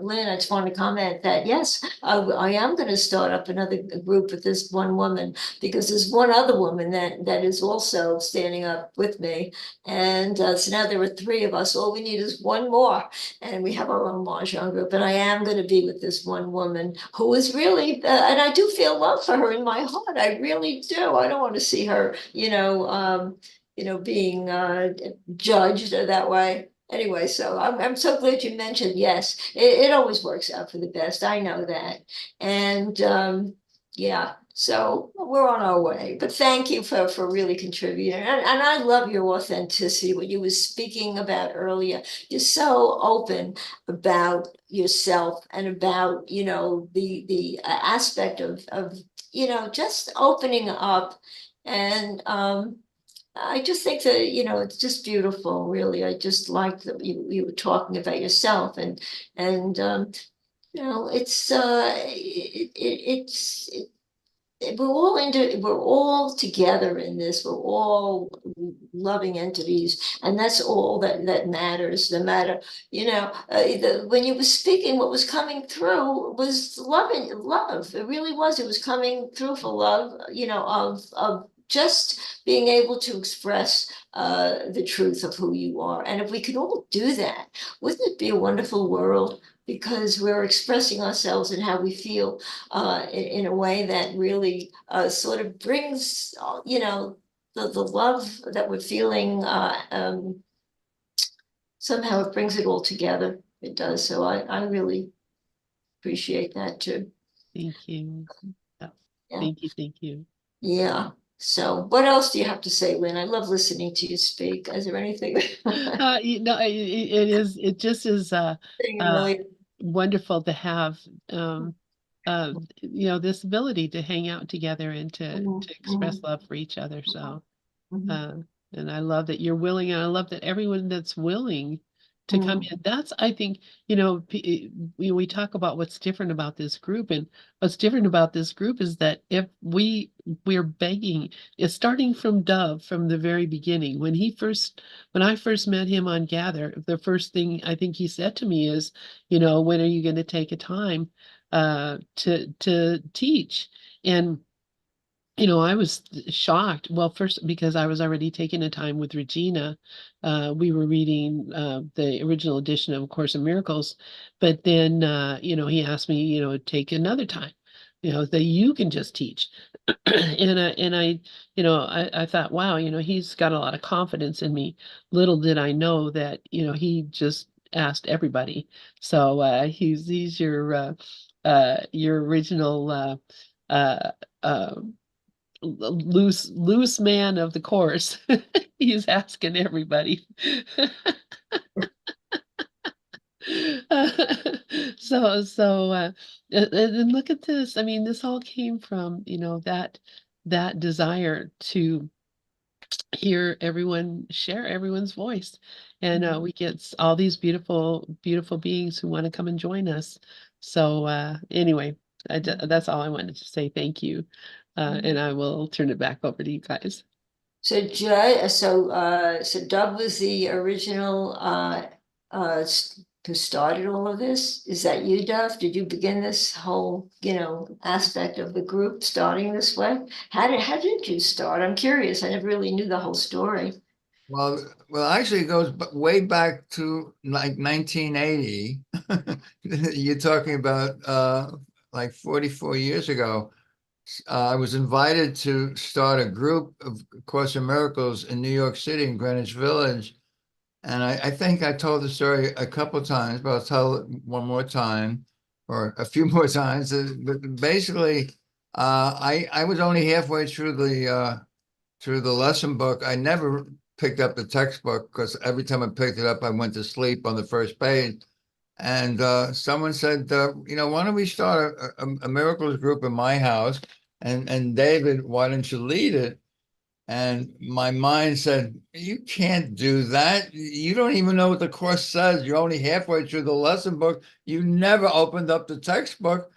S3: Lynn, I just want to comment that yes, I am going to start up another group with this one woman, because there's one other woman that is also standing up with me, and so now there are three of us. All we need is one more, and we have our own mahjong group. And I am going to be with this one woman who is really, and I do feel love for her in my heart. I really do. I don't want to see her, being judged that way. Anyway, so I'm so glad you mentioned, yes, it always works out for the best. I know that. And yeah, so we're on our way. But thank you for really contributing. And I love your authenticity, what you was speaking about earlier. You're so open about yourself and about, the aspect of just opening up. And I just think that, it's just beautiful, really. I just like that you were talking about yourself, and it's we're all together in this. We're all loving entities, and that's all that matters. No matter, when you were speaking, what was coming through was love. It really was. It was coming through for love, of just being able to express the truth of who you are. And if we could all do that, wouldn't it be a wonderful world? Because we're expressing ourselves and how we feel in a way that really sort of brings, the love that we're feeling. Somehow it brings it all together. It does. So I really appreciate that too.
S1: Thank you. Yeah.
S3: Yeah.
S1: Thank you. Thank you.
S3: Yeah. So what else do you have to say, Lynn? I love listening to you speak. Is there anything?
S1: It just is
S3: Really?
S1: wonderful to have this ability to hang out together and to express love for each other. So and I love that you're willing, and I love that everyone that's willing to come in. That's, I think, we talk about what's different about this group, and what's different about this group is that if we're begging, it's starting from Dove from the very beginning. When I first met him on Gather, the first thing I think he said to me is, when are you going to take a time to teach? And I was shocked. Well, first, because I was already taking a time with Regina. We were reading the original edition of A Course in Miracles, but then, he asked me, take another time, that you can just teach. I thought, wow, he's got a lot of confidence in me. Little did I know that, he just asked everybody. So he's your original loose man of the course. He's asking everybody. And look at this. I mean, this all came from, that desire to hear everyone share everyone's voice. And we get all these beautiful, beautiful beings who want to come and join us. So anyway, that's all I wanted to say. Thank you. And I will turn it back over to you guys.
S3: So so Dub was the original who started all of this. Is that you, Dove? Did you begin this whole, aspect of the group starting this way? How did you start? I'm curious. I never really knew the whole story.
S2: Well, actually, it goes way back to like 1980. You're talking about like 44 years ago. I was invited to start a group of Course in Miracles in New York City, in Greenwich Village. And I think I told the story a couple of times, but I'll tell it one more time, or a few more times. But basically, I was only halfway through the lesson book. I never picked up the textbook because every time I picked it up, I went to sleep on the first page. And someone said, why don't we start a miracles group in my house? And David, why don't you lead it? And my mind said, you can't do that. You don't even know what the course says. You're only halfway through the lesson book. You never opened up the textbook.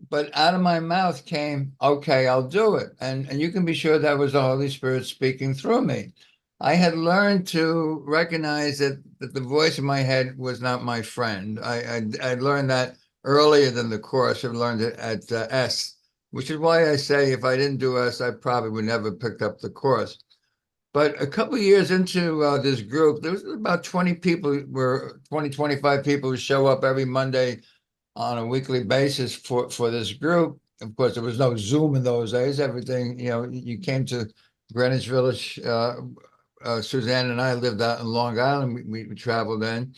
S2: But out of my mouth came, okay, I'll do it. And you can be sure that was the Holy Spirit speaking through me. I had learned to recognize that the voice in my head was not my friend. I learned that earlier than the course. I learned it at S, which is why I say if I didn't do S, I probably would never have picked up the course. But a couple of years into this group, there was about 20 people, 25 people who show up every Monday on a weekly basis for this group. Of course, there was no Zoom in those days. Everything, you came to Greenwich Village. Suzanne and I lived out in Long Island. We traveled in.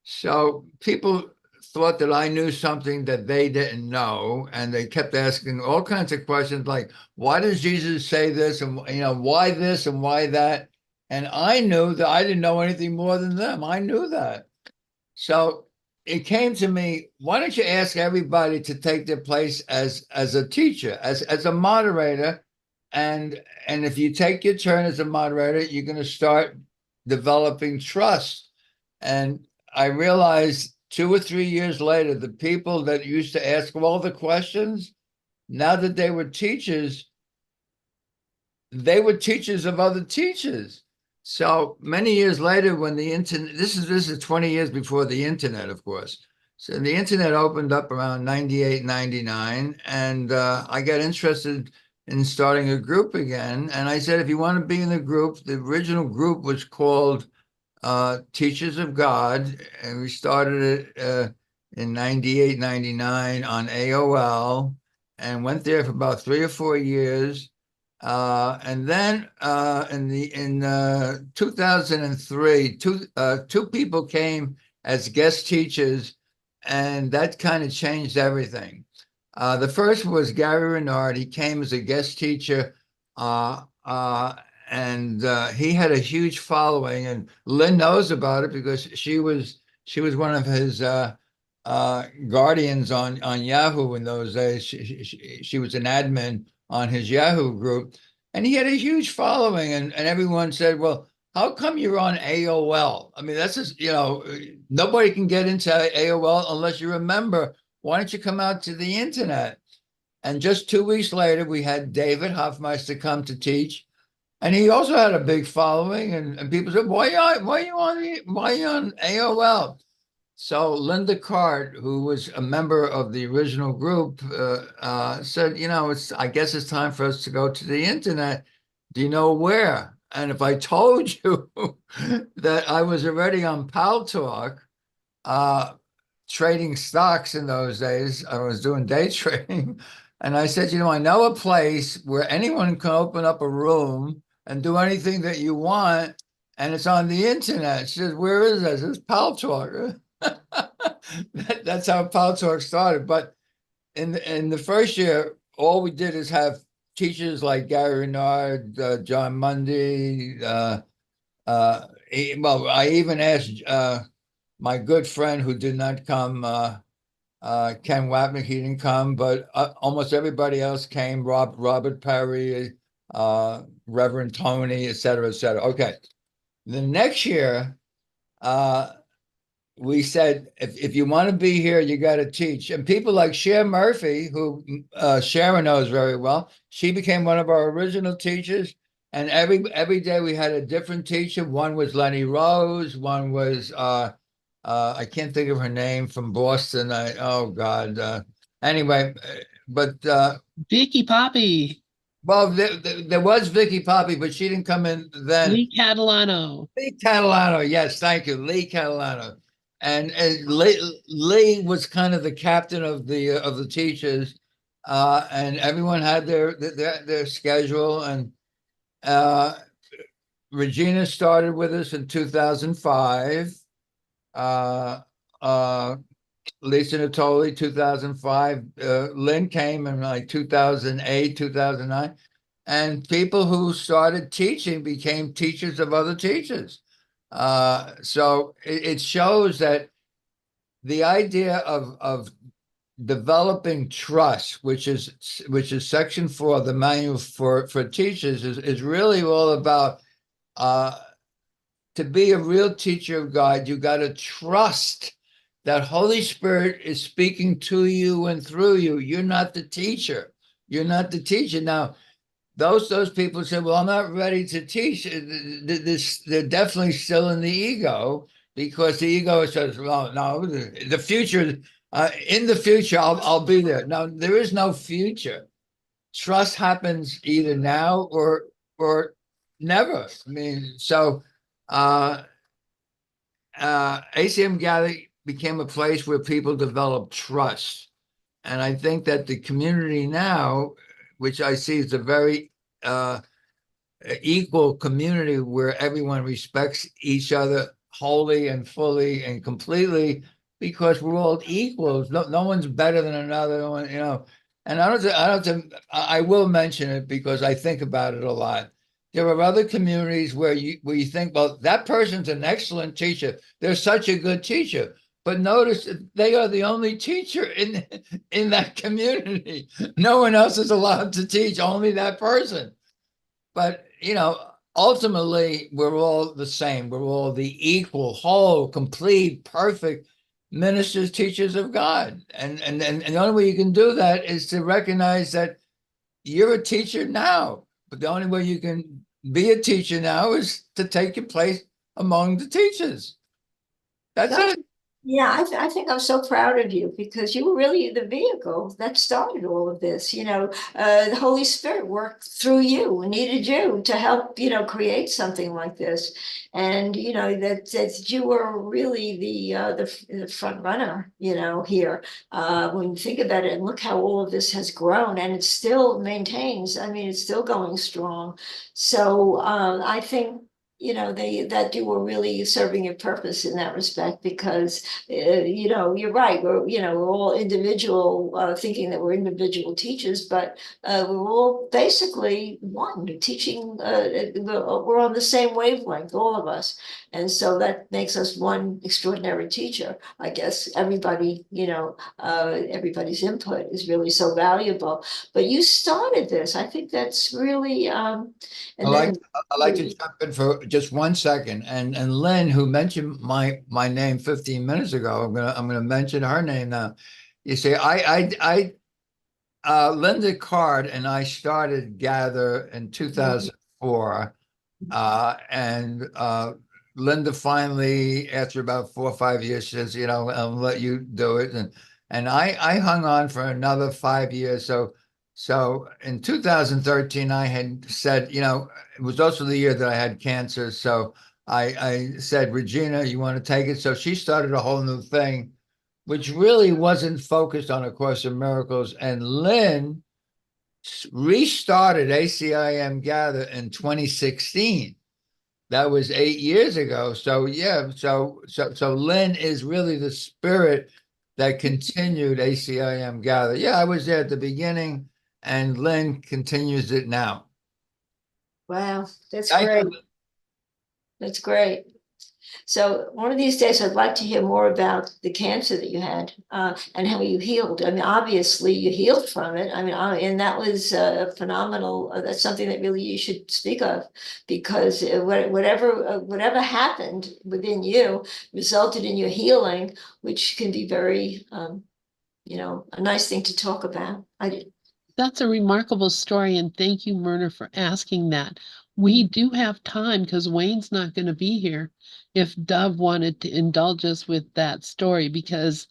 S2: So people thought that I knew something that they didn't know. And they kept asking all kinds of questions like, why does Jesus say this? And, why this and why that? And I knew that I didn't know anything more than them. I knew that. So it came to me, why don't you ask everybody to take their place as a teacher, as a moderator? And if you take your turn as a moderator, you're going to start developing trust. And I realized 2 or 3 years later, the people that used to ask all the questions, now that they were teachers of other teachers. So many years later, when the internet, this is 20 years before the internet, of course. So the internet opened up around 98, 99, and I got interested in starting a group again. And I said, if you want to be in the group, the original group was called Teachers of God, and we started it in 98, 99 on AOL, and went there for about 3 or 4 years. And then in 2003, two people came as guest teachers, and that kind of changed everything. The first was Gary Renard. He came as a guest teacher, and he had a huge following. And Lynn knows about it because she was one of his guardians on Yahoo in those days. She was an admin on his Yahoo group, and he had a huge following. And everyone said, "Well, how come you're on AOL? I mean, that's just, nobody can get into AOL unless you're a member. Why don't you come out to the internet?" And just 2 weeks later, we had David Hoffmeister come to teach. And he also had a big following. And people said, why are you on AOL? So Linda Cart, who was a member of the original group, said, I guess it's time for us to go to the internet. Do you know where? And if I told you that I was already on Pal Talk, trading stocks in those days, I was doing day trading. And I said, I know a place where anyone can open up a room and do anything that you want, and it's on the internet. She says, where is this? It's Pal Talk. That's how Pal Talk started. But in the first year, all we did is have teachers like Gary Renard, John Mundy. I even asked my good friend who did not come, Ken Wapnick, he didn't come, but almost everybody else came. Robert Perry, Reverend Tony, et cetera, et cetera. Okay. The next year, we said, if you want to be here, you got to teach. And people like Cher Murphy, who Sharon knows very well, she became one of our original teachers. And every day we had a different teacher. One was Lenny Rose. One was, I can't think of her name, from Boston. Anyway, but
S1: Vicky Poppy,
S2: well, there was Vicky Poppy, but she didn't come in then.
S1: Lee Catalano.
S2: Lee Catalano, yes, thank you, Lee Catalano. And Lee was kind of the captain of the teachers, and everyone had their schedule. And Regina started with us in 2005. Lisa Natoli, 2005. Lynn came in like 2008, 2009. And people who started teaching became teachers of other teachers. So it shows that the idea of developing trust, which is section 4 of the manual for teachers, is really all about to be a real teacher of God, you got to trust that Holy Spirit is speaking to you and through you. You're not the teacher. You're not the teacher. Now, those people say, well, I'm not ready to teach. They're definitely still in the ego, because the ego says, well, no, the future, in the future, I'll be there. No, there is no future. Trust happens either now or never. I mean, so ACIM Gallery became a place where people develop trust. And I think that the community now, which I see is a very equal community where everyone respects each other wholly and fully and completely, because we're all equals. No one's better than another. No one, And I will mention it because I think about it a lot. There are other communities where you think, well, that person's an excellent teacher. They're such a good teacher. But notice they are the only teacher in that community. No one else is allowed to teach, only that person. But, ultimately, we're all the same. We're all the equal, whole, complete, perfect ministers, teachers of God. And the only way you can do that is to recognize that you're a teacher now. But the only way you can be a teacher now is to take your place among the teachers. That's it.
S3: Yeah, I think I'm so proud of you because you were really the vehicle that started all of this. The Holy Spirit worked through you and needed you to help, create something like this. And, that you were really the front runner, here. When you think about it and look how all of this has grown and it still maintains, I mean, it's still going strong. So I think that you were really serving your purpose in that respect because you're right. We're all individual, thinking that we're individual teachers, but we're all basically one teaching. We're on the same wavelength, all of us, and so that makes us one extraordinary teacher. I guess everybody's input is really so valuable. But you started this. I think that's really,
S2: I
S3: and
S2: like
S3: then.
S2: I like to jump in for just 1 second. And Lynn, who mentioned my name 15 minutes ago, I'm gonna mention her name now. You see, Linda Card and I started Gather in 2004. And Linda finally, after about 4 or 5 years, says, I'll let you do it. And I hung on for another 5 years. So in 2013, I had said, it was also the year that I had cancer. So I said, Regina, you want to take it? So she started a whole new thing, which really wasn't focused on A Course in Miracles. And Lynn restarted ACIM Gather in 2016. That was 8 years ago. So yeah, so Lynn is really the spirit that continued ACIM Gather. Yeah, I was there at the beginning, and Lynn continues it now.
S3: Wow, that's
S2: Thank
S3: great.
S2: you.
S3: That's great. So one of these days, I'd like to hear more about the cancer that you had and how you healed. I mean, obviously, you healed from it. I mean, and that was phenomenal. That's something that really you should speak of because whatever happened within you resulted in your healing, which can be very, a nice thing to talk about.
S1: That's a remarkable story, and thank you, Myrna, for asking that. We do have time because Wayne's not going to be here if Dove wanted to indulge us with that story, because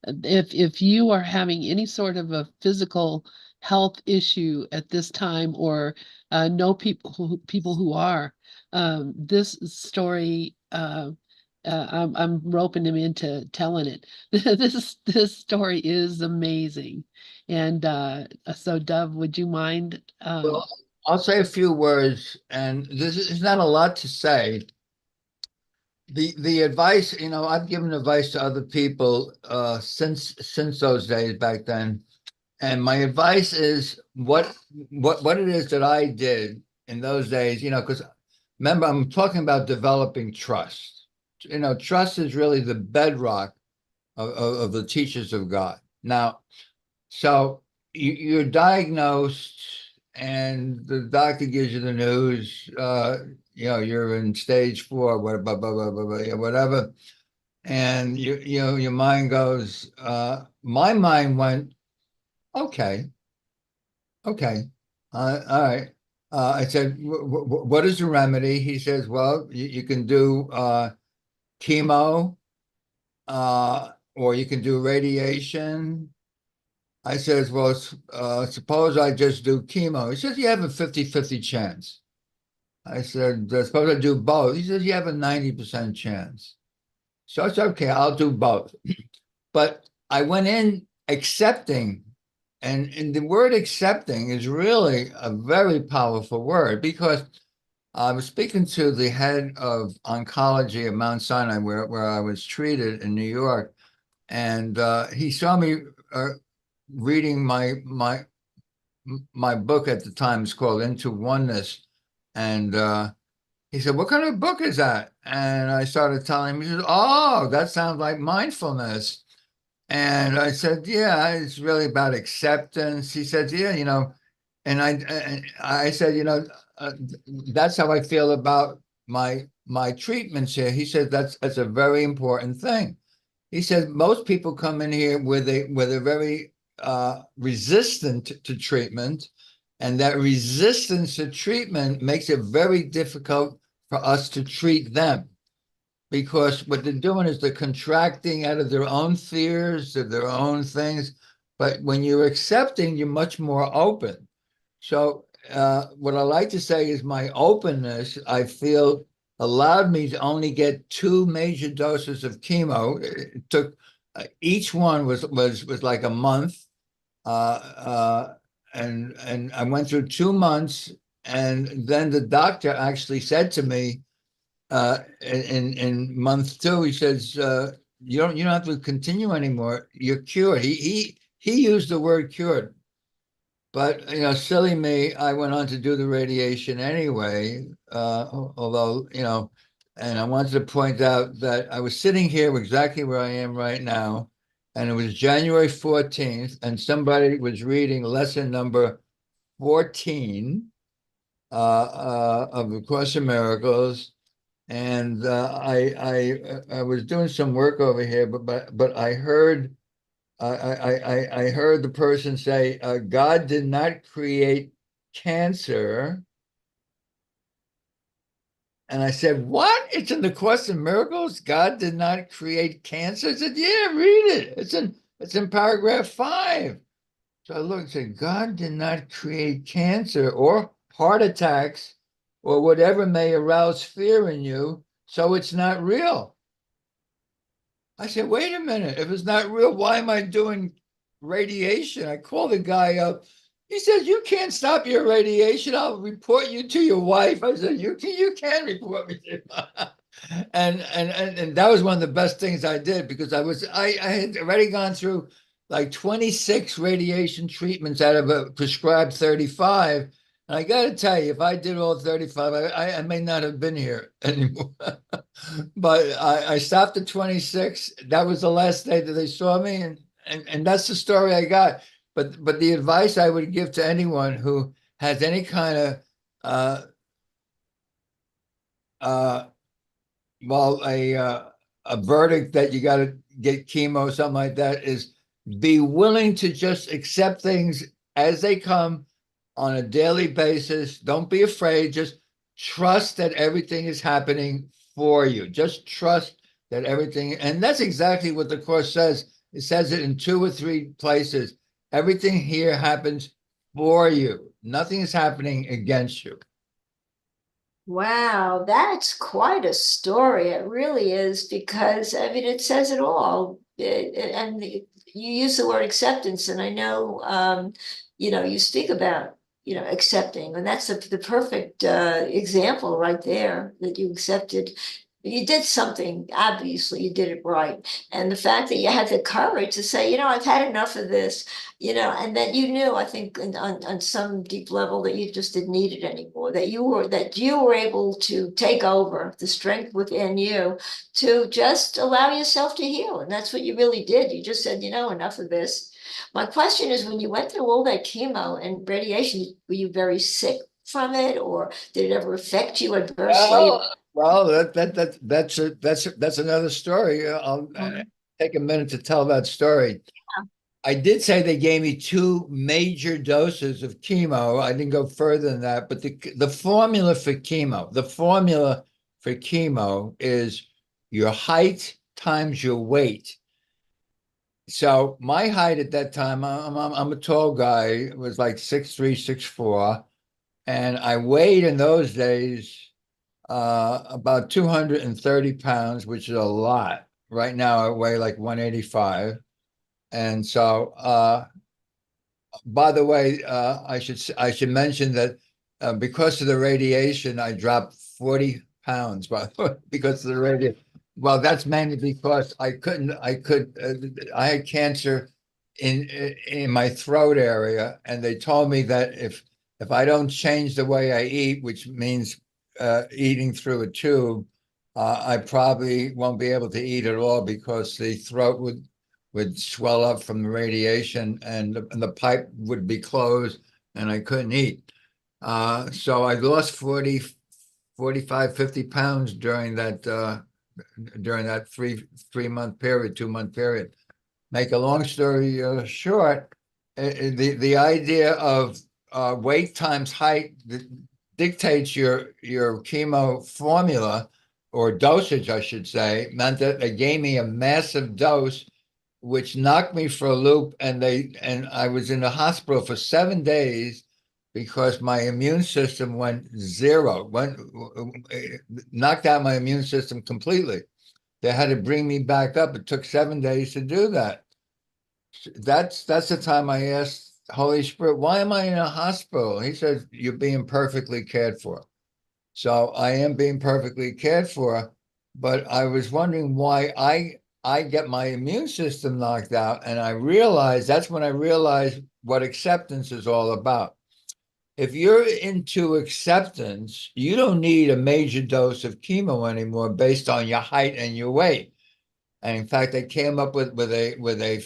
S1: if you are having any sort of a physical health issue at this time or know people who are, this story I'm roping him into telling it. This story is amazing. And so, Dove, would you mind?
S2: Well, I'll say a few words, and this is not a lot to say. The advice, I've given advice to other people since those days back then. And my advice is what it is that I did in those days, because remember, I'm talking about developing trust. Trust is really the bedrock of the teachers of God. Now, so you're diagnosed and the doctor gives you the news, you're in stage 4, whatever. And your mind goes, my mind went, okay. Okay. All right. I said, what is the remedy? He says, well, you can do chemo or you can do radiation. I says, well, suppose I just do chemo. He says, you have a 50-50 chance. I said, suppose I do both. He says, you have a 90% chance. So it's okay, I'll do both. But I went in accepting. And the word accepting is really a very powerful word because I was speaking to the head of oncology at Mount Sinai, where I was treated in New York, and he saw me reading my book at the time. It's called Into Oneness, and he said, "What kind of book is that?" And I started telling him. He said, "Oh, that sounds like mindfulness." And I said, yeah, it's really about acceptance. He said, yeah, and I said, that's how I feel about my treatments here. He said, that's a very important thing. He said, most people come in here with a very resistant to treatment, and that resistance to treatment makes it very difficult for us to treat them. because what they're doing is they're contracting out of their own fears, of their own things. But when you're accepting, you're much more open. So what I like to say is my openness, I feel, allowed me to only get 2 major doses of chemo. It took each one was like a month, and I went through 2 months, and then the doctor actually said to me in month 2, he says, you don't have to continue anymore. You're cured. He used the word cured. But silly me, I went on to do the radiation anyway. Although and I wanted to point out that I was sitting here exactly where I am right now, and it was January 14th, and somebody was reading lesson number 14 of the Course in Miracles, and I was doing some work over here, but I heard. I heard the person say, God did not create cancer. And I said, what? It's in the Course in Miracles? God did not create cancer? I said, yeah, read it. It's in paragraph 5. So I looked and said, God did not create cancer or heart attacks or whatever may arouse fear in you, so it's not real. I said, wait a minute. If it's not real, why am I doing radiation? I called the guy up. He says, you can't stop your radiation. I'll report you to your wife. I said, you can report me to and that was one of the best things I did, because I had already gone through like 26 radiation treatments out of a prescribed 35. And I got to tell you, if I did all 35, I may not have been here anymore. But I stopped at 26. That was the last day that they saw me, and that's the story I got. But the advice I would give to anyone who has any kind of well, a verdict that you got to get chemo, something like that, is be willing to just accept things as they come on a daily basis. Don't be afraid. Just trust that everything is happening for you. Just trust that everything, and that's exactly what the Course says. It says it in 2 or 3 places. Everything here happens for you. Nothing is happening against you.
S3: Wow, that's quite a story. It really is, because I mean, it says it all. You use the word acceptance, and I know, you speak about, accepting, and that's the perfect example right there, that you accepted. You did something, obviously, you did it right. And the fact that you had the courage to say, I've had enough of this, and that you knew, I think, on some deep level, that you just didn't need it anymore, that you were able to take over the strength within you to just allow yourself to heal. And that's what you really did. You just said, enough of this. My question is, when you went through all that chemo and radiation, were you very sick from it, or did it ever affect you adversely?
S2: Well, that's another story. I'll take a minute to tell that story. I did say they gave me 2 major doses of chemo. I didn't go further than that, but the formula for chemo, is your height times your weight. So my height at that time, I'm a tall guy. It was like 6'3", 6'4", and I weighed in those days about 230 pounds, which is a lot. Right now I weigh like 185. And so, by the way, I should mention that because of the radiation, I dropped 40 pounds because of the radiation. Well, that's mainly because I had cancer in my throat area, and they told me that if I don't change the way I eat, which means eating through a tube, I probably won't be able to eat at all, because the throat would swell up from the radiation, and the pipe would be closed, and I couldn't eat. So I lost 40, 45, 50 pounds during that 3-month period, 2-month period. Make a long story short, the idea of weight times height dictates your chemo formula, or dosage, I should say, meant that they gave me a massive dose, which knocked me for a loop. And I was in the hospital for 7 days because my immune system went zero, knocked out my immune system completely. They had to bring me back up. It took 7 days to do that. That's the time I asked Holy Spirit, why am I in a hospital? He said, you're being perfectly cared for. So I am being perfectly cared for, but I was wondering why I get my immune system knocked out. And that's when I realized what acceptance is all about. If you're into acceptance, you don't need a major dose of chemo anymore based on your height and your weight. And in fact, they came up with a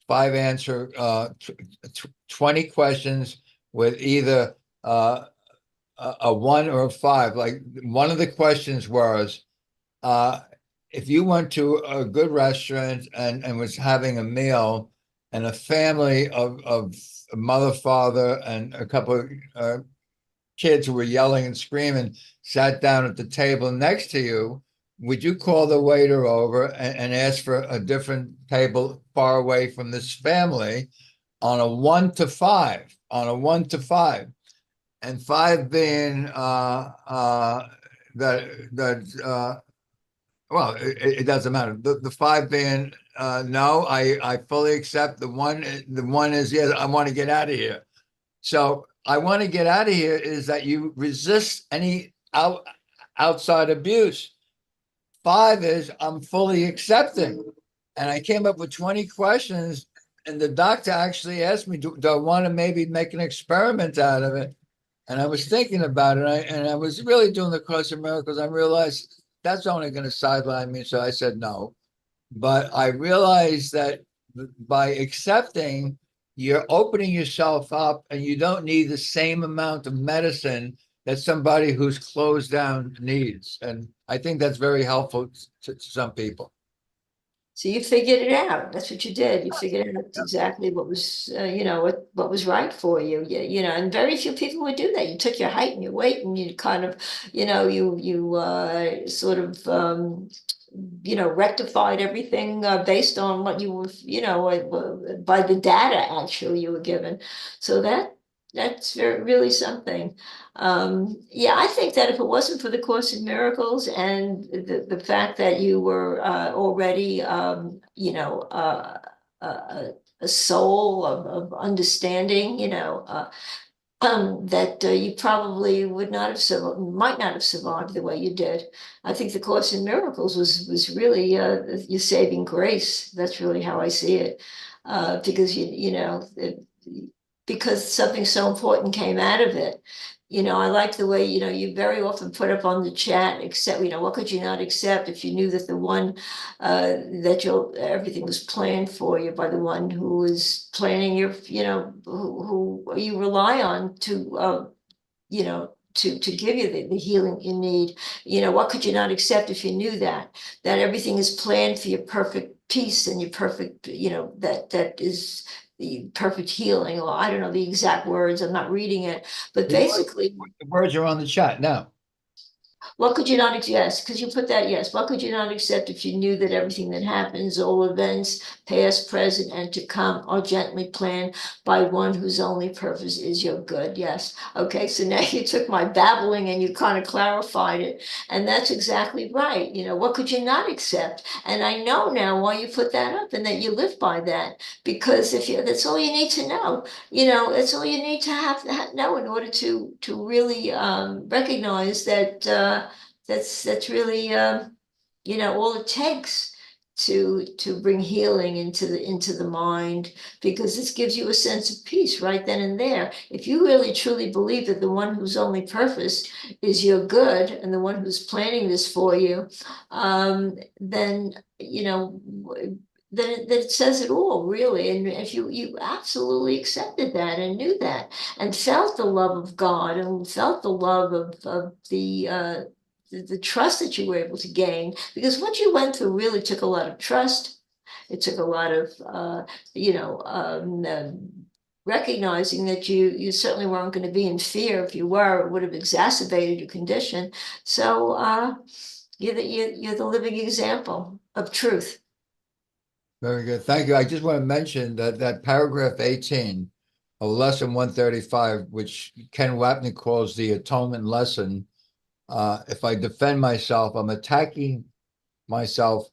S2: five answer 20 questions with either a 1 or a 5. Like one of the questions was, if you went to a good restaurant and was having a meal, and a family of a mother, father, and a couple of kids who were yelling and screaming sat down at the table next to you, would you call the waiter over and ask for a different table far away from this family on a 1 to 5, and 5 being well, it doesn't matter. The 5 being no, I fully accept. The one is yes, I want to get out of here. So I want to get out of here is that you resist any outside abuse. 5 is I'm fully accepting. And I came up with 20 questions, and the doctor actually asked me, do I want to maybe make an experiment out of it? And I was thinking about it, and I was really doing the Course in Miracles. I realized that's only going to sideline me. So I said no. But I realized that by accepting, you're opening yourself up, and you don't need the same amount of medicine that somebody who's closed down needs. And I think that's very helpful to some people.
S3: So you figured it out. That's what you did. You figured out exactly what was, what was right for you. And very few people would do that. You took your height and your weight, and you kind of, you sort of, rectified everything based on what you were, by the data actually you were given. So that's really something. Yeah, I think that if it wasn't for the Course in Miracles and the fact that you were already, a soul of understanding, that you probably might not have survived the way you did. I think the Course in Miracles was really your saving grace. That's really how I see it, because because something so important came out of it. I like the way, you very often put up on the chat, except, what could you not accept if you knew that the one everything was planned for you by the one who was planning your, who you rely on to, to give you the healing you need. What could you not accept if you knew that everything is planned for your perfect peace and your perfect, that is the perfect healing, or I don't know the exact words, I'm not reading it, but basically
S2: the words are on the chat now.
S3: What could you not accept? Yes, because you put that, yes. What could you not accept if you knew that everything that happens, all events, past, present, and to come, are gently planned by one whose only purpose is your good? Yes. Okay, so now you took my babbling and you kind of clarified it. And that's exactly right. What could you not accept? And I know now why you put that up and that you live by that. Because that's all you need to know. It's all you need to have know in order to really recognize that that's really all it takes to bring healing into the mind, because this gives you a sense of peace right then and there. If you really truly believe that the one whose only purpose is your good and the one who's planning this for you, then then it says it all, really. And if you absolutely accepted that and knew that and felt the love of God and felt the love of the trust that you were able to gain, because what you went through really took a lot of trust. It took a lot of, recognizing that you certainly weren't going to be in fear. If you were, it would have exacerbated your condition. So you're the living example of truth.
S2: Very good. Thank you. I just want to mention that paragraph 18 of lesson 135, which Ken Wapnick calls the atonement lesson. If I defend myself, I'm attacking myself.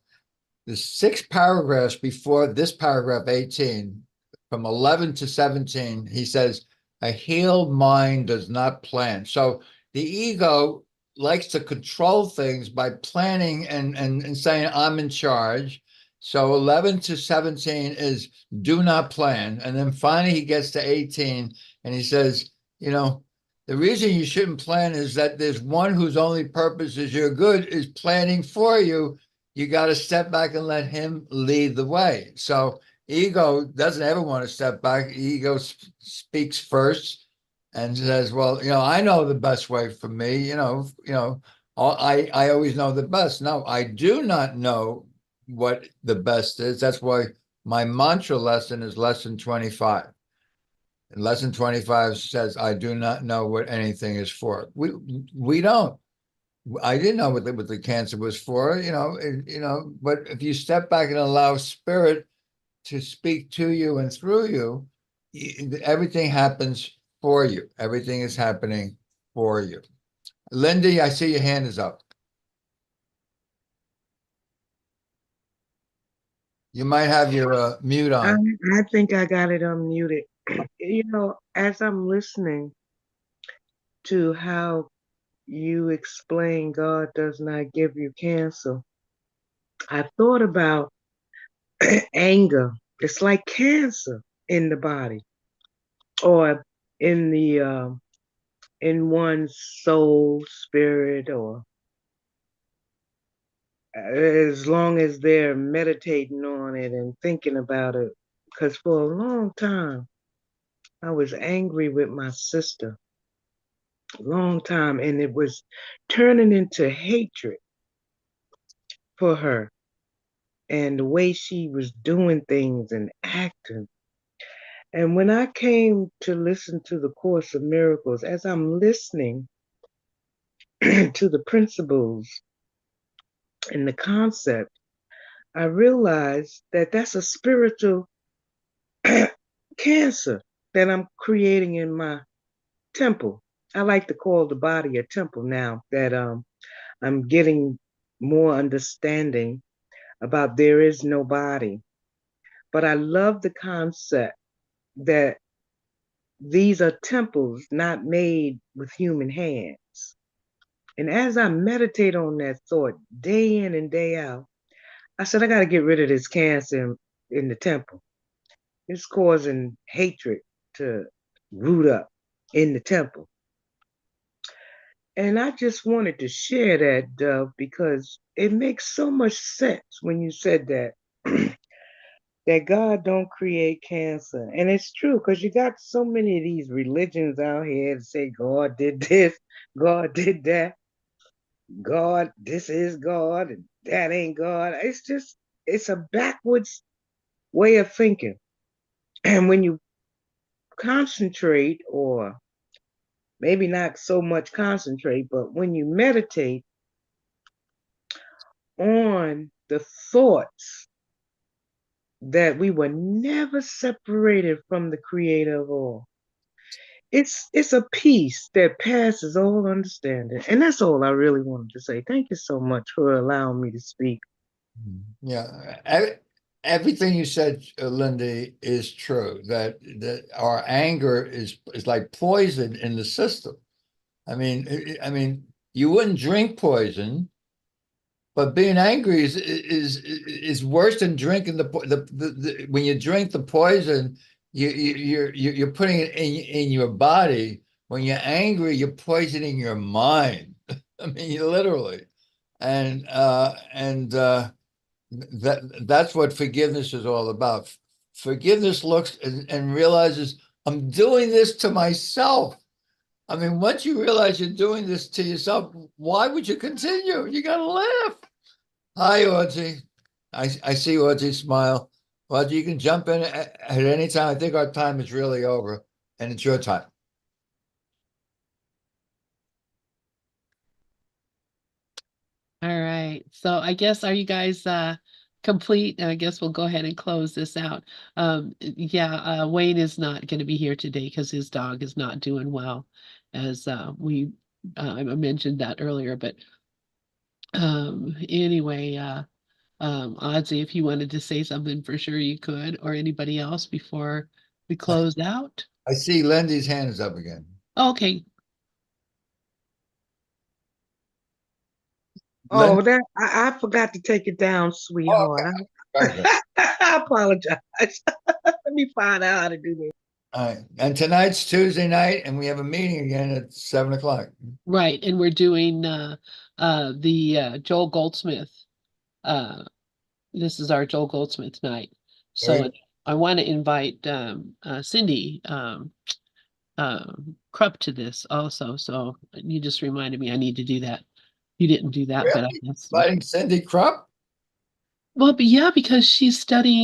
S2: The 6 paragraphs before this paragraph 18, from 11 to 17, he says, a healed mind does not plan. So the ego likes to control things by planning and saying, I'm in charge. So 11 to 17 is do not plan. And then finally he gets to 18 and he says, the reason you shouldn't plan is that there's one whose only purpose is your good is planning for you. You got to step back and let him lead the way. So ego doesn't ever want to step back. Ego speaks first and says, well, I know the best way for me. I always know the best. No, I do not know what the best is. That's why my mantra lesson is lesson 25. And lesson 25 says, I do not know what anything is for. We don't. I didn't know what the cancer was for, but if you step back and allow spirit to speak to you and through you, everything happens for you. Everything is happening for you. Lindy, I see your hand is up. You might have your mute on.
S5: I think I got it unmuted. As I'm listening to how you explain God does not give you cancer, I thought about anger. It's like cancer in the body or in the in one's soul, spirit, or as long as they're meditating on it and thinking about it. Because for a long time, I was angry with my sister. A long time, and it was turning into hatred for her and the way she was doing things and acting. And when I came to listen to the Course of Miracles, as I'm listening to the principles and the concept, I realized that that's a spiritual cancer that I'm creating in my temple. I like to call the body a temple now that I'm getting more understanding about there is no body. But I love the concept that these are temples not made with human hands. And as I meditate on that thought day in and day out, I said, I got to get rid of this cancer in the temple. It's causing hatred to root up in the temple. And I just wanted to share that, Dove, because it makes so much sense when you said that, that God don't create cancer. And it's true, because you got so many of these religions out here that say God did this, God did that, God, this is God, and that ain't God. It's a backwards way of thinking. And when you concentrate, or maybe not so much concentrate, but when you meditate on the thoughts that we were never separated from the creator of all, it's a peace that passes all understanding. And that's all I really wanted to say. Thank you so much for allowing me to speak.
S2: Yeah, everything you said, Lindy, is true. That our anger is like poison in the system. I mean, you wouldn't drink poison, but being angry is worse than drinking the when you drink the poison, you're putting it in your body. When you're angry, you're poisoning your mind. I mean, literally, and that's what forgiveness is all about. Forgiveness looks and realizes I'm doing this to myself. I mean, once you realize you're doing this to yourself, why would you continue? You got to laugh. Hi, Audrey. I see Audrey smile. Well, you can jump in at any time. I think our time is really over, and it's your time.
S1: All right. So I guess, are you guys complete? I guess we'll go ahead and close this out. Yeah, Wayne is not going to be here today because his dog is not doing well, as I mentioned that earlier. But anyway, Ozzy, if you wanted to say something, for sure you could, or anybody else before we close out.
S2: I see Lindy's hand is up again.
S1: Okay.
S5: Oh,
S2: Lindy?
S5: I forgot to take it down,
S2: Oh,
S5: sweetheart.
S2: okay. Very good.
S5: I apologize. Let me find out how to do this.
S2: All right. And tonight's Tuesday night, and we have a meeting again at 7 o'clock.
S1: Right, and we're doing the Joel Goldsmith. This is our Joel Goldsmith night. So
S2: Very-
S1: I want to invite Cindy Krupp to this also. So you just reminded me I need to do that. You didn't do that, but I
S2: Really?
S1: guess.
S2: Inviting Cindy Krupp?
S1: Well, but yeah, because she's studying